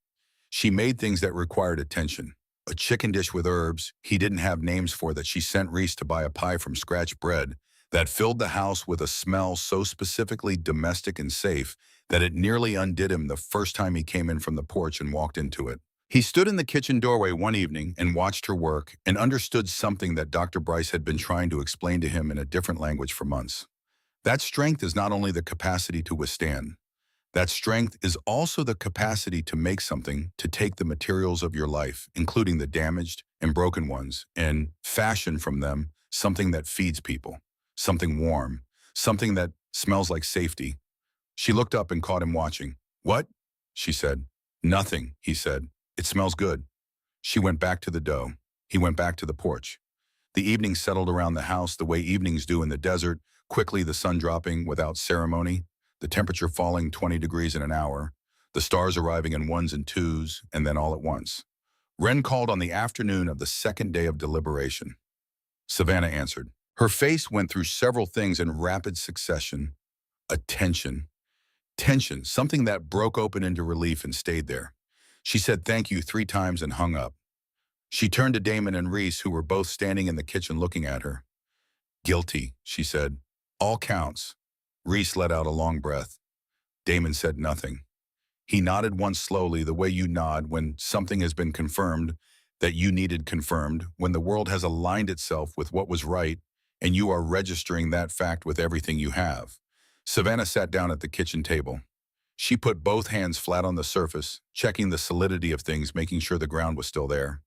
She made things that required attention. A chicken dish with herbs he didn't have names for that she sent Reese to buy a pie from scratch bread that filled the house with a smell so specifically domestic and safe that it nearly undid him the first time he came in from the porch and walked into it. He stood in the kitchen doorway one evening and watched her work and understood something that Dr. Bryce had been trying to explain to him in a different language for months. That strength is not only the capacity to withstand. That strength is also the capacity to make something, to take the materials of your life, including the damaged and broken ones, and fashion from them something that feeds people, something warm, something that smells like safety. She looked up and caught him watching. "What?" she said. "Nothing," he said. "It smells good." She went back to the dough. He went back to the porch. The evening settled around the house the way evenings do in the desert, quickly, the sun dropping without ceremony, the temperature falling 20 degrees in an hour, the stars arriving in ones and twos, and then all at once. Wren called on the afternoon of the second day of deliberation. Savannah answered. Her face went through several things in rapid succession. Attention. Tension, something that broke open into relief and stayed there. She said thank you 3 times and hung up. She turned to Damon and Reese, who were both standing in the kitchen looking at her. "Guilty," she said. "All counts." Reese let out a long breath. Damon said nothing. He nodded once slowly, the way you nod when something has been confirmed that you needed confirmed, when the world has aligned itself with what was right, and you are registering that fact with everything you have. Savannah sat down at the kitchen table. She put both hands flat on the surface, checking the solidity of things, making sure the ground was still there.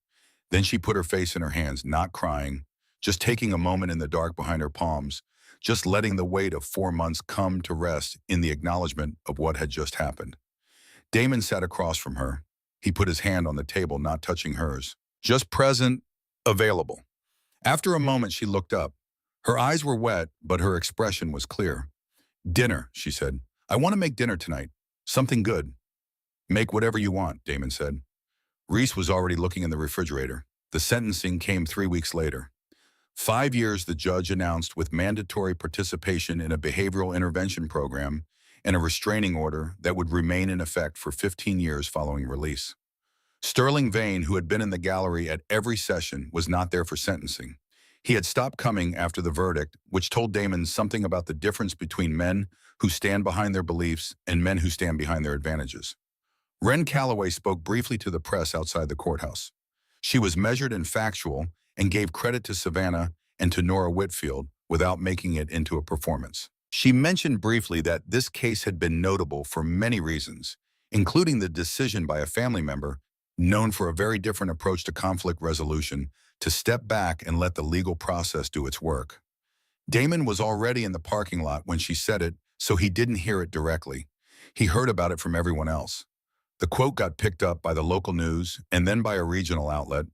Then she put her face in her hands, not crying, just taking a moment in the dark behind her palms, just letting the weight of 4 months come to rest in the acknowledgement of what had just happened. Damon sat across from her. He put his hand on the table, not touching hers. Just present, available. After a moment, she looked up. Her eyes were wet, but her expression was clear. "Dinner," she said. "I want to make dinner tonight. Something good." "Make whatever you want," Damon said. Reese was already looking in the refrigerator. The sentencing came 3 weeks later. 5 years, the judge announced, with mandatory participation in a behavioral intervention program and a restraining order that would remain in effect for 15 years following release. Sterling Vane, who had been in the gallery at every session, was not there for sentencing. He had stopped coming after the verdict, which told Damon something about the difference between men who stand behind their beliefs and men who stand behind their advantages. Wren Calloway spoke briefly to the press outside the courthouse. She was measured and factual and gave credit to Savannah and to Nora Whitfield without making it into a performance. She mentioned briefly that this case had been notable for many reasons, including the decision by a family member, known for a very different approach to conflict resolution, to step back and let the legal process do its work. Damon was already in the parking lot when she said it, so he didn't hear it directly. He heard about it from everyone else. The quote got picked up by the local news and then by a regional outlet,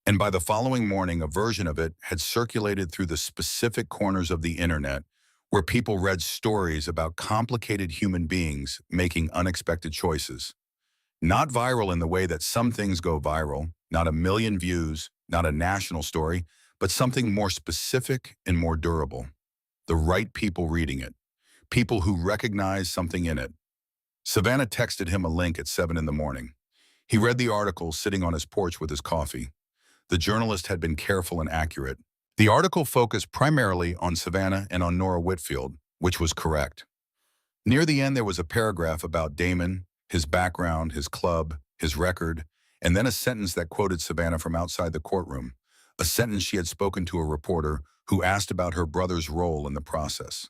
and by the following morning, a version of it had circulated through the specific corners of the internet where people read stories about complicated human beings making unexpected choices. Not viral in the way that some things go viral, not a million views, not a national story, but something more specific and more durable. The right people reading it. People who recognize something in it. Savannah texted him a link at 7 in the morning. He read the article sitting on his porch with his coffee. The journalist had been careful and accurate. The article focused primarily on Savannah and on Nora Whitfield, which was correct. Near the end, there was a paragraph about Damon, his background, his club, his record, and then a sentence that quoted Savannah from outside the courtroom, a sentence she had spoken to a reporter who asked about her brother's role in the process.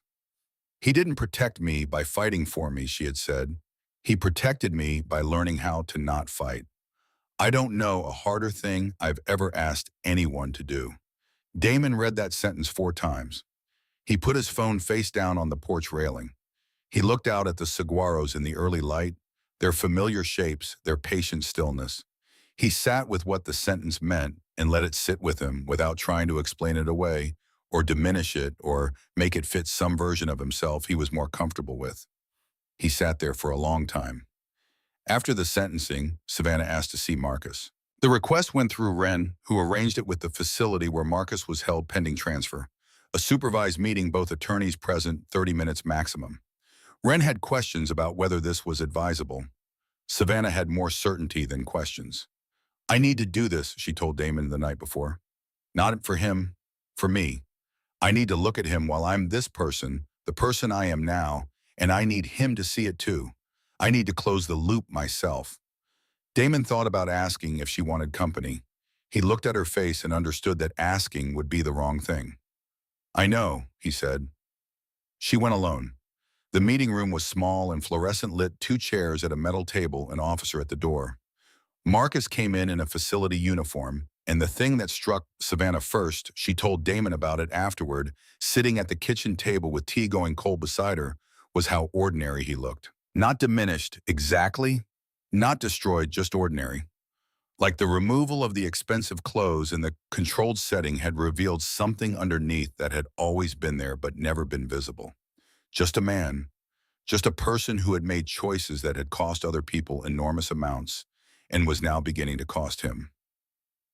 "He didn't protect me by fighting for me," she had said. "He protected me by learning how to not fight. I don't know a harder thing I've ever asked anyone to do." Damon read that sentence 4 times. He put his phone face down on the porch railing. He looked out at the saguaros in the early light, their familiar shapes, their patient stillness. He sat with what the sentence meant and let it sit with him without trying to explain it away or diminish it or make it fit some version of himself he was more comfortable with. He sat there for a long time. After the sentencing, Savannah asked to see Marcus. The request went through Wren, who arranged it with the facility where Marcus was held pending transfer. A supervised meeting, both attorneys present, 30 minutes maximum. Wren had questions about whether this was advisable. Savannah had more certainty than questions. "I need to do this," she told Damon the night before. "Not for him, for me. I need to look at him while I'm this person, the person I am now, and I need him to see it too. I need to close the loop myself." Damon thought about asking if she wanted company. He looked at her face and understood that asking would be the wrong thing. "I know," he said. She went alone. The meeting room was small and fluorescent lit, 2 chairs at a metal table, an officer at the door. Marcus came in a facility uniform, and the thing that struck Savannah first, she told Damon about it afterward, sitting at the kitchen table with tea going cold beside her, was how ordinary he looked. Not diminished, exactly. Not destroyed, just ordinary. Like the removal of the expensive clothes in the controlled setting had revealed something underneath that had always been there but never been visible. Just a man, just a person who had made choices that had cost other people enormous amounts and was now beginning to cost him.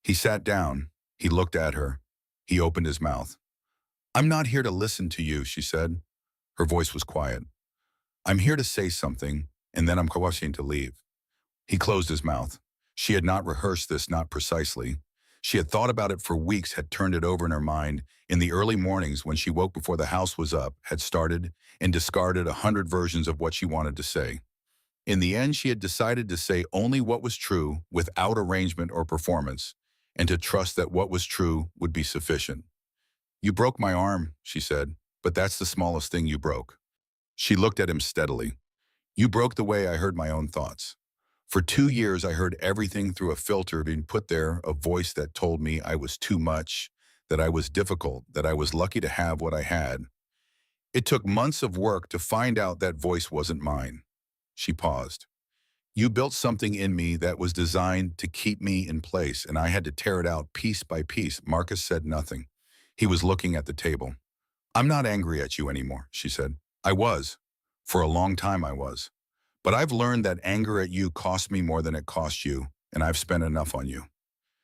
He sat down. He looked at her. He opened his mouth. "I'm not here to listen to you," she said. Her voice was quiet. "I'm here to say something, and then I'm rushing to leave." He closed his mouth. She had not rehearsed this, not precisely. She had thought about it for weeks, had turned it over in her mind, in the early mornings when she woke before the house was up, had started and discarded 100 versions of what she wanted to say. In the end, she had decided to say only what was true without arrangement or performance, and to trust that what was true would be sufficient. "You broke my arm," she said, "but that's the smallest thing you broke." She looked at him steadily. "You broke the way I heard my own thoughts. For 2 years, I heard everything through a filter being put there, a voice that told me I was too much, that I was difficult, that I was lucky to have what I had. It took months of work to find out that voice wasn't mine." She paused. "You built something in me that was designed to keep me in place, and I had to tear it out piece by piece." Marcus said nothing. He was looking at the table. "I'm not angry at you anymore," she said. "I was. For a long time I was. But I've learned that anger at you cost me more than it cost you, and I've spent enough on you."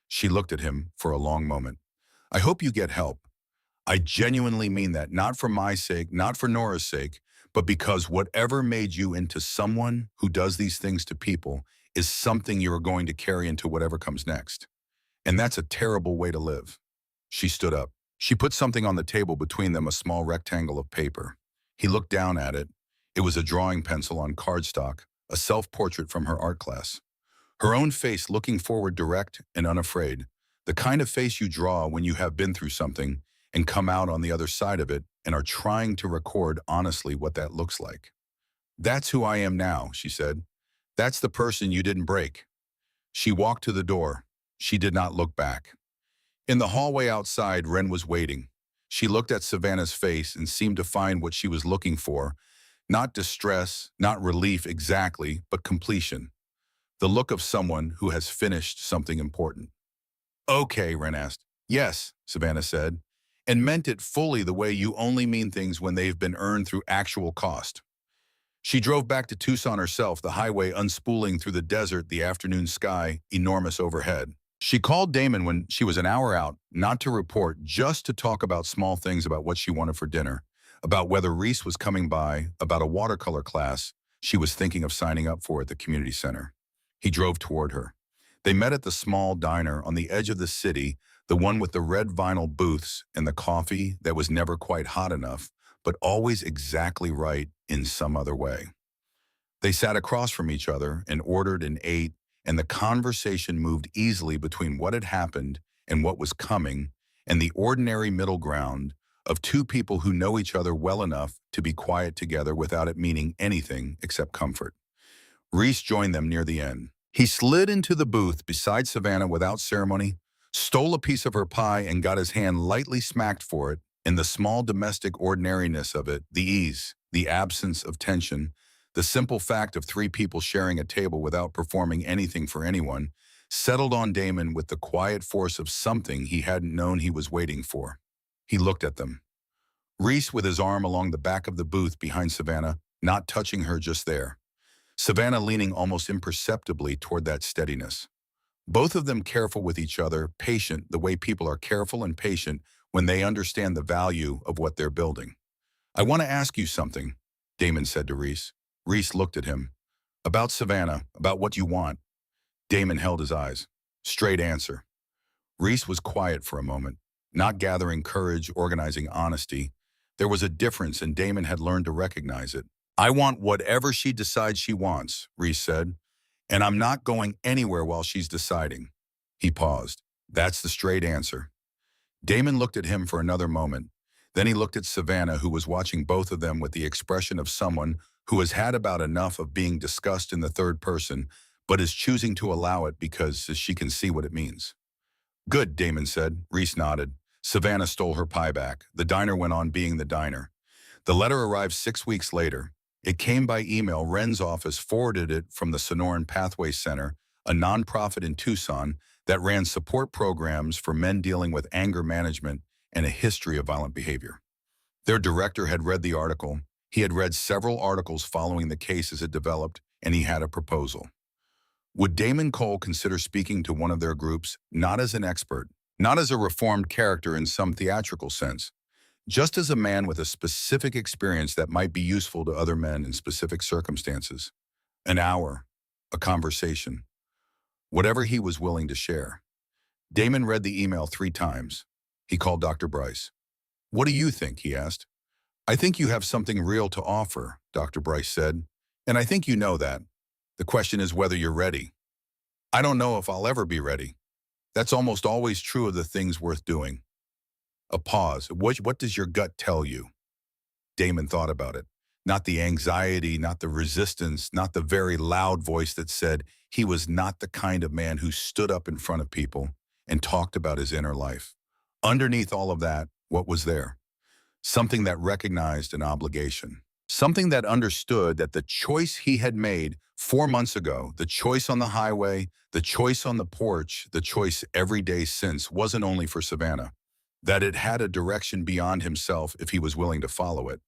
She looked at him for a long moment. "I hope you get help. I genuinely mean that, not for my sake, not for Nora's sake, but because whatever made you into someone who does these things to people is something you are going to carry into whatever comes next. And that's a terrible way to live." She stood up. She put something on the table between them, a small rectangle of paper. He looked down at it. It was a drawing pencil on cardstock, a self-portrait from her art class. Her own face looking forward, direct and unafraid. The kind of face you draw when you have been through something and come out on the other side of it and are trying to record honestly what that looks like. "That's who I am now," she said. "That's the person you didn't break." She walked to the door. She did not look back. In the hallway outside, Wren was waiting. She looked at Savannah's face and seemed to find what she was looking for. Not distress, not relief exactly, but completion. The look of someone who has finished something important. "Okay," Wren asked. "Yes," Savannah said, and meant it fully, the way you only mean things when they've been earned through actual cost. She drove back to Tucson herself, the highway unspooling through the desert, the afternoon sky enormous overhead. She called Damon when she was an hour out, not to report, just to talk about small things, about what she wanted for dinner, about whether Reese was coming by, about a watercolor class she was thinking of signing up for at the community center. He drove toward her. They met at the small diner on the edge of the city, The one with the red vinyl booths and the coffee that was never quite hot enough, but always exactly right in some other way. They sat across from each other and ordered and ate, and the conversation moved easily between what had happened and what was coming, and the ordinary middle ground of two people who know each other well enough to be quiet together without it meaning anything except comfort. Reese joined them near the end. He slid into the booth beside Savannah without ceremony, stole a piece of her pie and got his hand lightly smacked for it. In the small domestic ordinariness of it, the ease, the absence of tension, the simple fact of three people sharing a table without performing anything for anyone, settled on Damon with the quiet force of something he hadn't known he was waiting for. He looked at them. Reese with his arm along the back of the booth behind Savannah, not touching her just there. Savannah leaning almost imperceptibly toward that steadiness. Both of them careful with each other, patient the way people are careful and patient when they understand the value of what they're building. "I want to ask you something," Damon said to Reese. Reese looked at him. "About Savannah, about what you want." Damon held his eyes. Straight answer. Reese was quiet for a moment, not gathering courage, organizing honesty. There was a difference, and Damon had learned to recognize it. "I want whatever she decides she wants," Reese said, "and I'm not going anywhere while she's deciding." He paused. That's the straight answer. Damon looked at him for another moment. Then he looked at Savannah, who was watching both of them with the expression of someone who has had about enough of being discussed in the third person, but is choosing to allow it because she can see what it means. "Good," Damon said. Reese nodded. Savannah stole her pie back. The diner went on being the diner. The letter arrived 6 weeks later. It came by email. Wren's office forwarded it from the Sonoran Pathway Center, a nonprofit in Tucson that ran support programs for men dealing with anger management and a history of violent behavior. Their director had read the article. He had read several articles following the case as it developed, and he had a proposal. Would Damon Cole consider speaking to one of their groups, not as an expert, not as a reformed character in some theatrical sense, just as a man with a specific experience that might be useful to other men in specific circumstances? An hour, a conversation, whatever he was willing to share. Damon read the email 3 times. He called Dr. Bryce. "What do you think?" he asked. "I think you have something real to offer," Dr. Bryce said, "and I think you know that. The question is whether you're ready." "I don't know if I'll ever be ready. That's almost always true of the things worth doing." A pause. What does your gut tell you?" Damon thought about it. Not the anxiety, not the resistance, not the very loud voice that said he was not the kind of man who stood up in front of people and talked about his inner life. Underneath all of that, what was there? Something that recognized an obligation. Something that understood that the choice he had made 4 months ago, the choice on the highway, the choice on the porch, the choice every day since, wasn't only for Savannah. That it had a direction beyond himself if he was willing to follow it.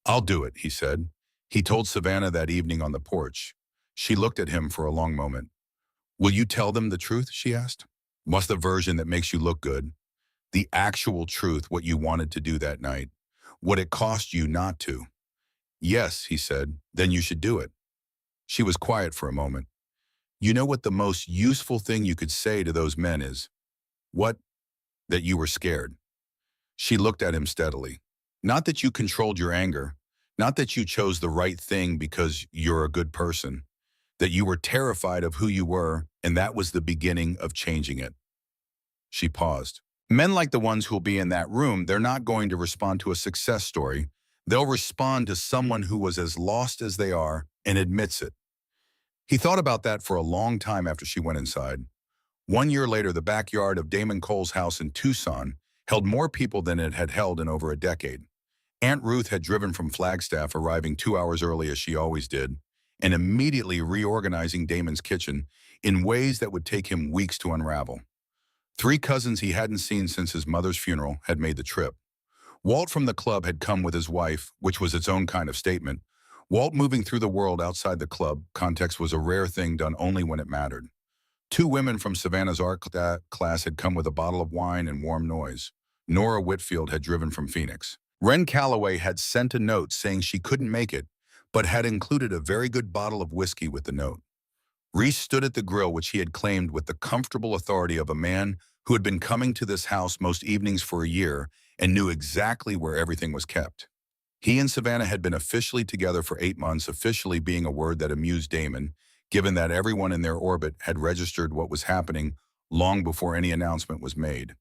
"I'll do it," he said. He told Savannah that evening on the porch. She looked at him for a long moment. "Will you tell them the truth?" she asked. "What's the version that makes you look good? The actual truth, what you wanted to do that night, what it cost you not to." "Yes," he said, "then you should do it." She was quiet for a moment. "You know what the most useful thing you could say to those men is?" "What?" "That you were scared." She looked at him steadily. "Not that you controlled your anger, not that you chose the right thing because you're a good person, that you were terrified of who you were, and that was the beginning of changing it." She paused. "Men like the ones who'll be in that room, they're not going to respond to a success story. They'll respond to someone who was as lost as they are and admits it." He thought about that for a long time after she went inside. 1 year later, the backyard of Damon Cole's house in Tucson held more people than it had held in over a decade. Aunt Ruth had driven from Flagstaff, arriving 2 hours early as she always did, and immediately reorganizing Damon's kitchen in ways that would take him weeks to unravel. 3 cousins he hadn't seen since his mother's funeral had made the trip. Walt from the club had come with his wife, which was its own kind of statement. Walt moving through the world outside the club context was a rare thing done only when it mattered. 2 women from Savannah's art class had come with a bottle of wine and warm noise. Nora Whitfield had driven from Phoenix. Wren Calloway had sent a note saying she couldn't make it, but had included a very good bottle of whiskey with the note. Reese stood at the grill, which he had claimed with the comfortable authority of a man who had been coming to this house most evenings for a year and knew exactly where everything was kept. He and Savannah had been officially together for 8 months, officially being a word that amused Damon, given that everyone in their orbit had registered what was happening long before any announcement was made.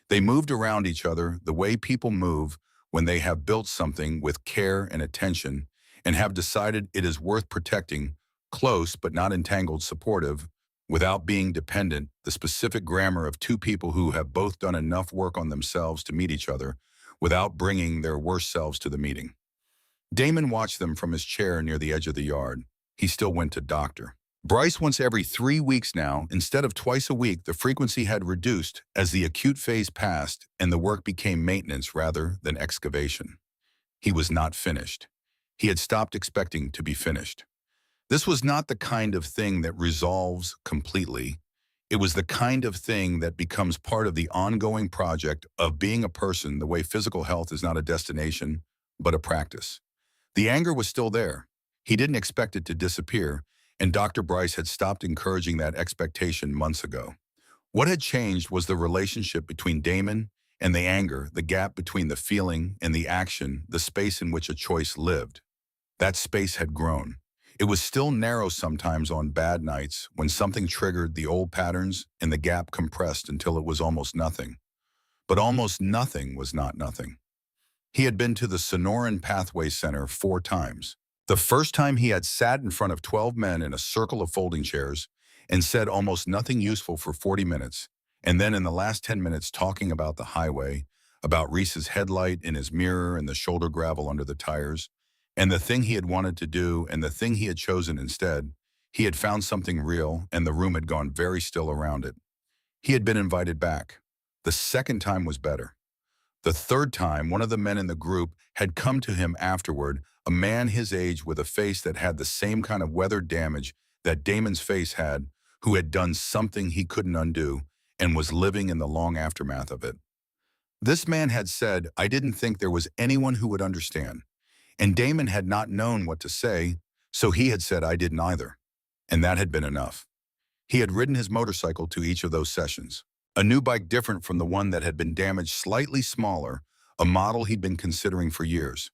They moved around each other the way people move when they have built something with care and attention and have decided it is worth protecting, close but not entangled, supportive, without being dependent, the specific grammar of two people who have both done enough work on themselves to meet each other without bringing their worst selves to the meeting. Damon watched them from his chair near the edge of the yard. He still went to doctor. Bryce once every 3 weeks now, instead of twice a week. The frequency had reduced as the acute phase passed and the work became maintenance rather than excavation. He was not finished. He had stopped expecting to be finished. This was not the kind of thing that resolves completely. It was the kind of thing that becomes part of the ongoing project of being a person, the way physical health is not a destination, but a practice. The anger was still there. He didn't expect it to disappear, and Dr. Bryce had stopped encouraging that expectation months ago. What had changed was the relationship between Damon and the anger, the gap between the feeling and the action, the space in which a choice lived. That space had grown. It was still narrow sometimes on bad nights when something triggered the old patterns and the gap compressed until it was almost nothing. But almost nothing was not nothing. He had been to the Sonoran Pathway Center 4 times. The first time he had sat in front of 12 men in a circle of folding chairs and said almost nothing useful for 40 minutes, and then in the last 10 minutes talking about the highway, about Reese's headlight in his mirror and the shoulder gravel under the tires, and the thing he had wanted to do and the thing he had chosen instead. He had found something real, and the room had gone very still around it. He had been invited back. The second time was better. The third time, one of the men in the group had come to him afterward, a man his age with a face that had the same kind of weathered damage that Damon's face had, who had done something he couldn't undo and was living in the long aftermath of it. This man had said, "I didn't think there was anyone who would understand." And Damon had not known what to say, so he had said, "I didn't either." And that had been enough. He had ridden his motorcycle to each of those sessions. A new bike different from the one that had been damaged, slightly smaller, a model he'd been considering for years.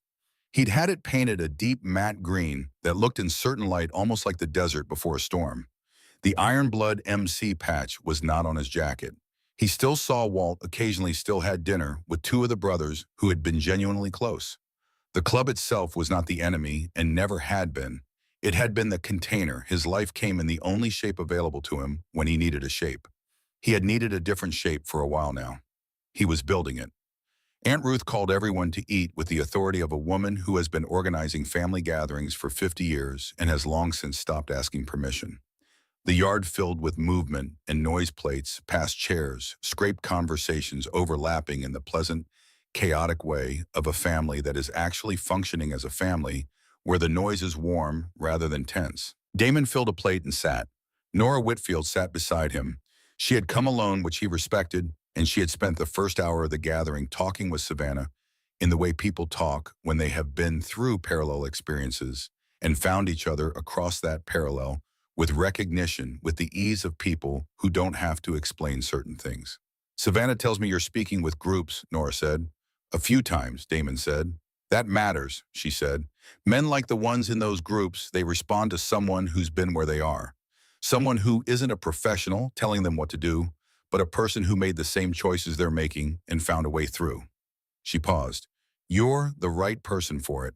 He'd had it painted a deep matte green that looked in certain light almost like the desert before a storm. The Iron Blood MC patch was not on his jacket. He still saw Walt, occasionally still had dinner with two of the brothers who had been genuinely close. The club itself was not the enemy and never had been. It had been the container. His life came in the only shape available to him when he needed a shape. He had needed a different shape for a while now. He was building it. Aunt Ruth called everyone to eat with the authority of a woman who has been organizing family gatherings for 50 years and has long since stopped asking permission. The yard filled with movement and noise plates, past chairs, scraped conversations overlapping in the pleasant, chaotic way of a family that is actually functioning as a family, where the noise is warm rather than tense. Damon filled a plate and sat. Nora Whitfield sat beside him. She had come alone, which he respected, and she had spent the first hour of the gathering talking with Savannah in the way people talk when they have been through parallel experiences and found each other across that parallel with recognition, with the ease of people who don't have to explain certain things. "Savannah tells me you're speaking with groups," Nora said. "A few times," Damon said. "That matters," she said. "Men like the ones in those groups, they respond to someone who's been where they are. Someone who isn't a professional telling them what to do, but a person who made the same choices they're making and found a way through." She paused. "You're the right person for it."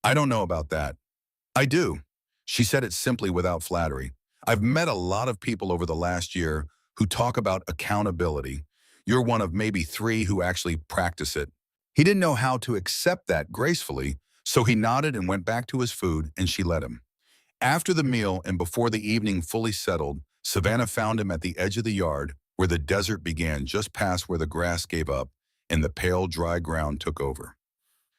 "I don't know about that." "I do." She said it simply without flattery. "I've met a lot of people over the last year who talk about accountability. You're one of maybe 3 who actually practice it." He didn't know how to accept that gracefully, so he nodded and went back to his food, and she let him. After the meal and before the evening fully settled, Savannah found him at the edge of the yard where the desert began, just past where the grass gave up and the pale, dry ground took over.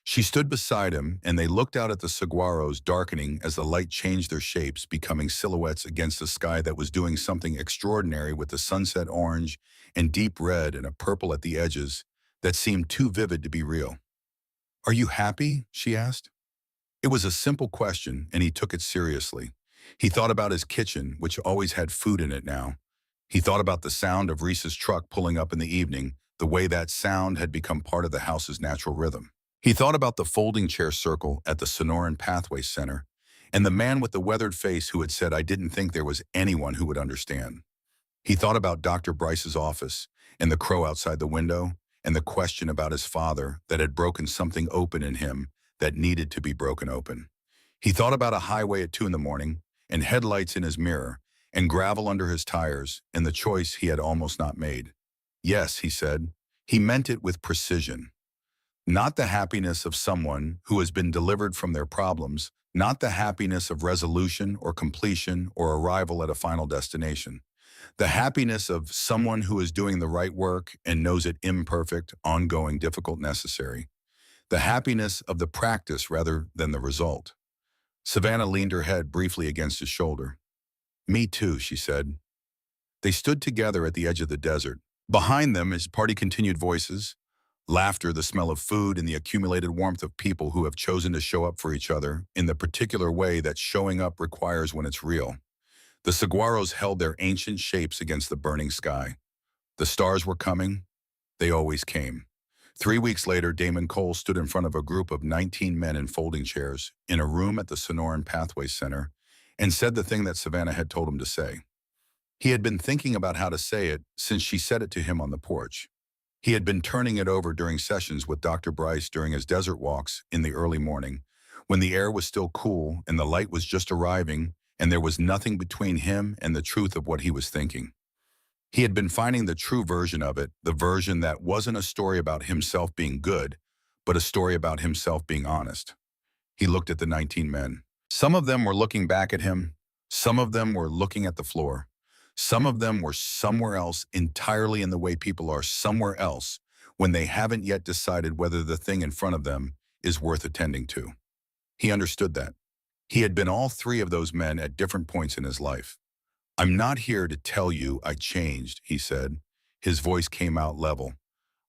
She stood beside him, and they looked out at the saguaros darkening as the light changed their shapes, becoming silhouettes against a sky that was doing something extraordinary with the sunset orange and deep red and a purple at the edges that seemed too vivid to be real. "Are you happy?" she asked. It was a simple question, and he took it seriously. He thought about his kitchen, which always had food in it now. He thought about the sound of Reese's truck pulling up in the evening, the way that sound had become part of the house's natural rhythm. He thought about the folding chair circle at the Sonoran Pathway Center, and the man with the weathered face who had said, "I didn't think there was anyone who would understand." He thought about Dr. Bryce's office, and the crow outside the window, and the question about his father that had broken something open in him that needed to be broken open. He thought about a highway at 2 in the morning, and headlights in his mirror, and gravel under his tires, and the choice he had almost not made. Yes, he said. He meant it with precision. Not the happiness of someone who has been delivered from their problems, not the happiness of resolution or completion or arrival at a final destination. The happiness of someone who is doing the right work and knows it imperfect, ongoing, difficult, necessary. The happiness of the practice rather than the result. Savannah leaned her head briefly against his shoulder. "Me too," she said. They stood together at the edge of the desert. Behind them, his party continued voices, laughter, the smell of food, and the accumulated warmth of people who have chosen to show up for each other in the particular way that showing up requires when it's real. The saguaros held their ancient shapes against the burning sky. The stars were coming. They always came. 3 weeks later, Damon Cole stood in front of a group of 19 men in folding chairs in a room at the Sonoran Pathway Center and said the thing that Savannah had told him to say. He had been thinking about how to say it since she said it to him on the porch. He had been turning it over during sessions with Dr. Bryce during his desert walks in the early morning, when the air was still cool and the light was just arriving and there was nothing between him and the truth of what he was thinking. He had been finding the true version of it, the version that wasn't a story about himself being good, but a story about himself being honest. He looked at the 19 men. Some of them were looking back at him. Some of them were looking at the floor. Some of them were somewhere else, entirely in the way people are somewhere else when they haven't yet decided whether the thing in front of them is worth attending to. He understood that. He had been all three of those men at different points in his life. "I'm not here to tell you I changed," he said. His voice came out level.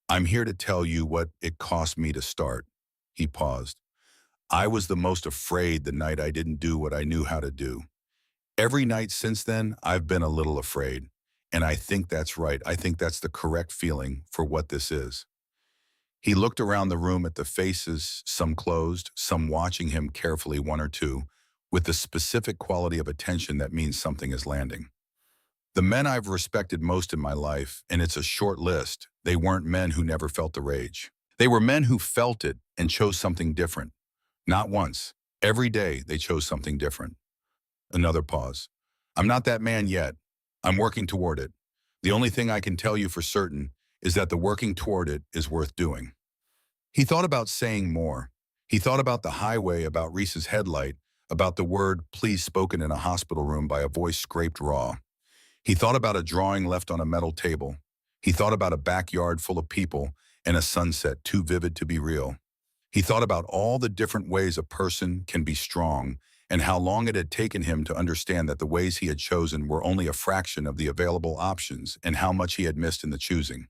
"I'm here to tell you what it cost me to start." He paused. "I was the most afraid the night I didn't do what I knew how to do. Every night since then, I've been a little afraid. And I think that's right. I think that's the correct feeling for what this is." He looked around the room at the faces, some closed, some watching him carefully, one or two, with the specific quality of attention that means something is landing. "The men I've respected most in my life, and it's a short list, they weren't men who never felt the rage. They were men who felt it and chose something different. Not once. Every day they chose something different." Another pause. "I'm not that man yet. I'm working toward it. The only thing I can tell you for certain is that the working toward it is worth doing." He thought about saying more. He thought about the highway, about Reese's headlight, about the word please spoken in a hospital room by a voice scraped raw. He thought about a drawing left on a metal table. He thought about a backyard full of people and a sunset too vivid to be real. He thought about all the different ways a person can be strong and how long it had taken him to understand that the ways he had chosen were only a fraction of the available options and how much he had missed in the choosing.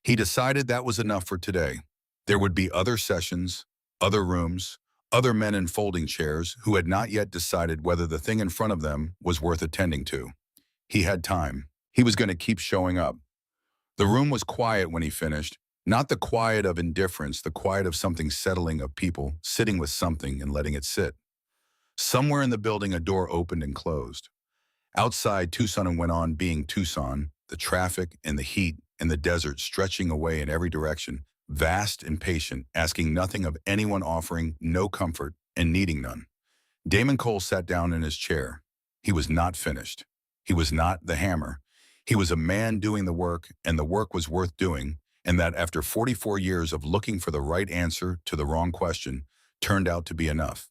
He decided that was enough for today. There would be other sessions, other rooms, other men in folding chairs who had not yet decided whether the thing in front of them was worth attending to. He had time. He was going to keep showing up. The room was quiet when he finished, not the quiet of indifference, the quiet of something settling, of people sitting with something and letting it sit. Somewhere in the building, a door opened and closed. Outside, Tucson went on being Tucson, the traffic and the heat and the desert stretching away in every direction, vast and patient, asking nothing of anyone, offering no comfort and needing none. Damon Cole sat down in his chair. He was not finished. He was not the hammer. He was a man doing the work, and the work was worth doing, and that after 44 years of looking for the right answer to the wrong question, turned out to be enough.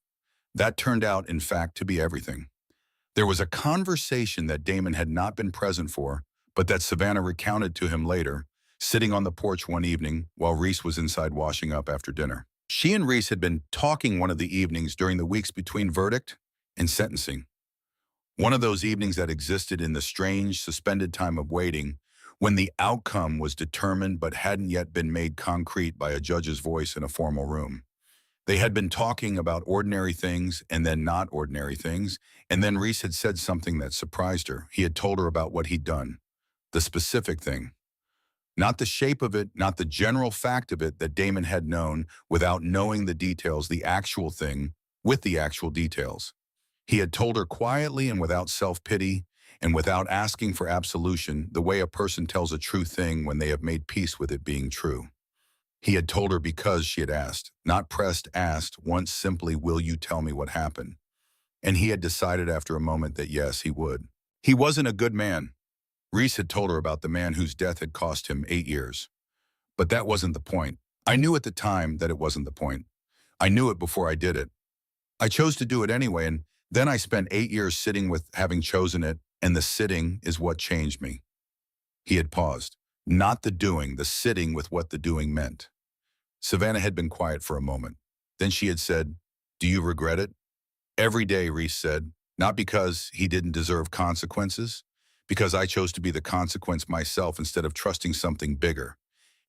That turned out, in fact, to be everything. There was a conversation that Damon had not been present for, but that Savannah recounted to him later, sitting on the porch one evening while Reese was inside washing up after dinner. She and Reese had been talking one of the evenings during the weeks between verdict and sentencing. One of those evenings that existed in the strange, suspended time of waiting, when the outcome was determined but hadn't yet been made concrete by a judge's voice in a formal room. They had been talking about ordinary things and then not ordinary things, and then Reese had said something that surprised her. He had told her about what he'd done, the specific thing. Not the shape of it, not the general fact of it that Damon had known without knowing the details, the actual thing with the actual details. He had told her quietly and without self-pity and without asking for absolution, the way a person tells a true thing when they have made peace with it being true. He had told her because she had asked, not pressed, asked, once simply, will you tell me what happened? And he had decided after a moment that yes, he would. He wasn't a good man. Reese had told her about the man whose death had cost him 8 years. But that wasn't the point. I knew at the time that it wasn't the point. I knew it before I did it. I chose to do it anyway, and then I spent 8 years sitting with having chosen it, and the sitting is what changed me. He had paused. Not the doing, the sitting with what the doing meant. Savannah had been quiet for a moment. Then she had said, do you regret it? Every day, Reese said, not because he didn't deserve consequences, because I chose to be the consequence myself instead of trusting something bigger.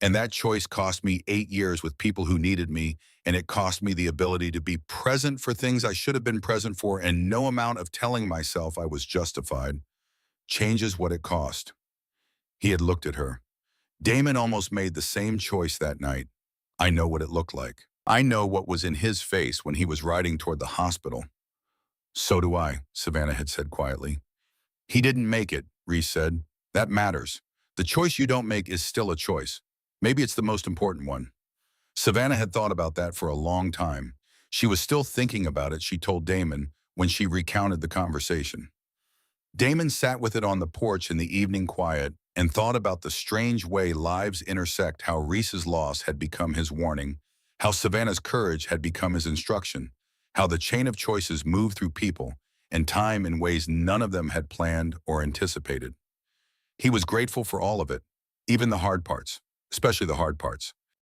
And that choice cost me 8 years with people who needed me, and it cost me the ability to be present for things I should have been present for, and no amount of telling myself I was justified changes what it cost. He had looked at her. Damon almost made the same choice that night. I know what it looked like. I know what was in his face when he was riding toward the hospital. So do I, Savannah had said quietly. He didn't make it, Reese said. That matters. The choice you don't make is still a choice. Maybe it's the most important one. Savannah had thought about that for a long time. She was still thinking about it, she told Damon, when she recounted the conversation. Damon sat with it on the porch in the evening quiet and thought about the strange way lives intersect, how Reese's loss had become his warning, how Savannah's courage had become his instruction, how the chain of choices moved through people and time in ways none of them had planned or anticipated. He was grateful for all of it, even the hard parts, especially the hard parts.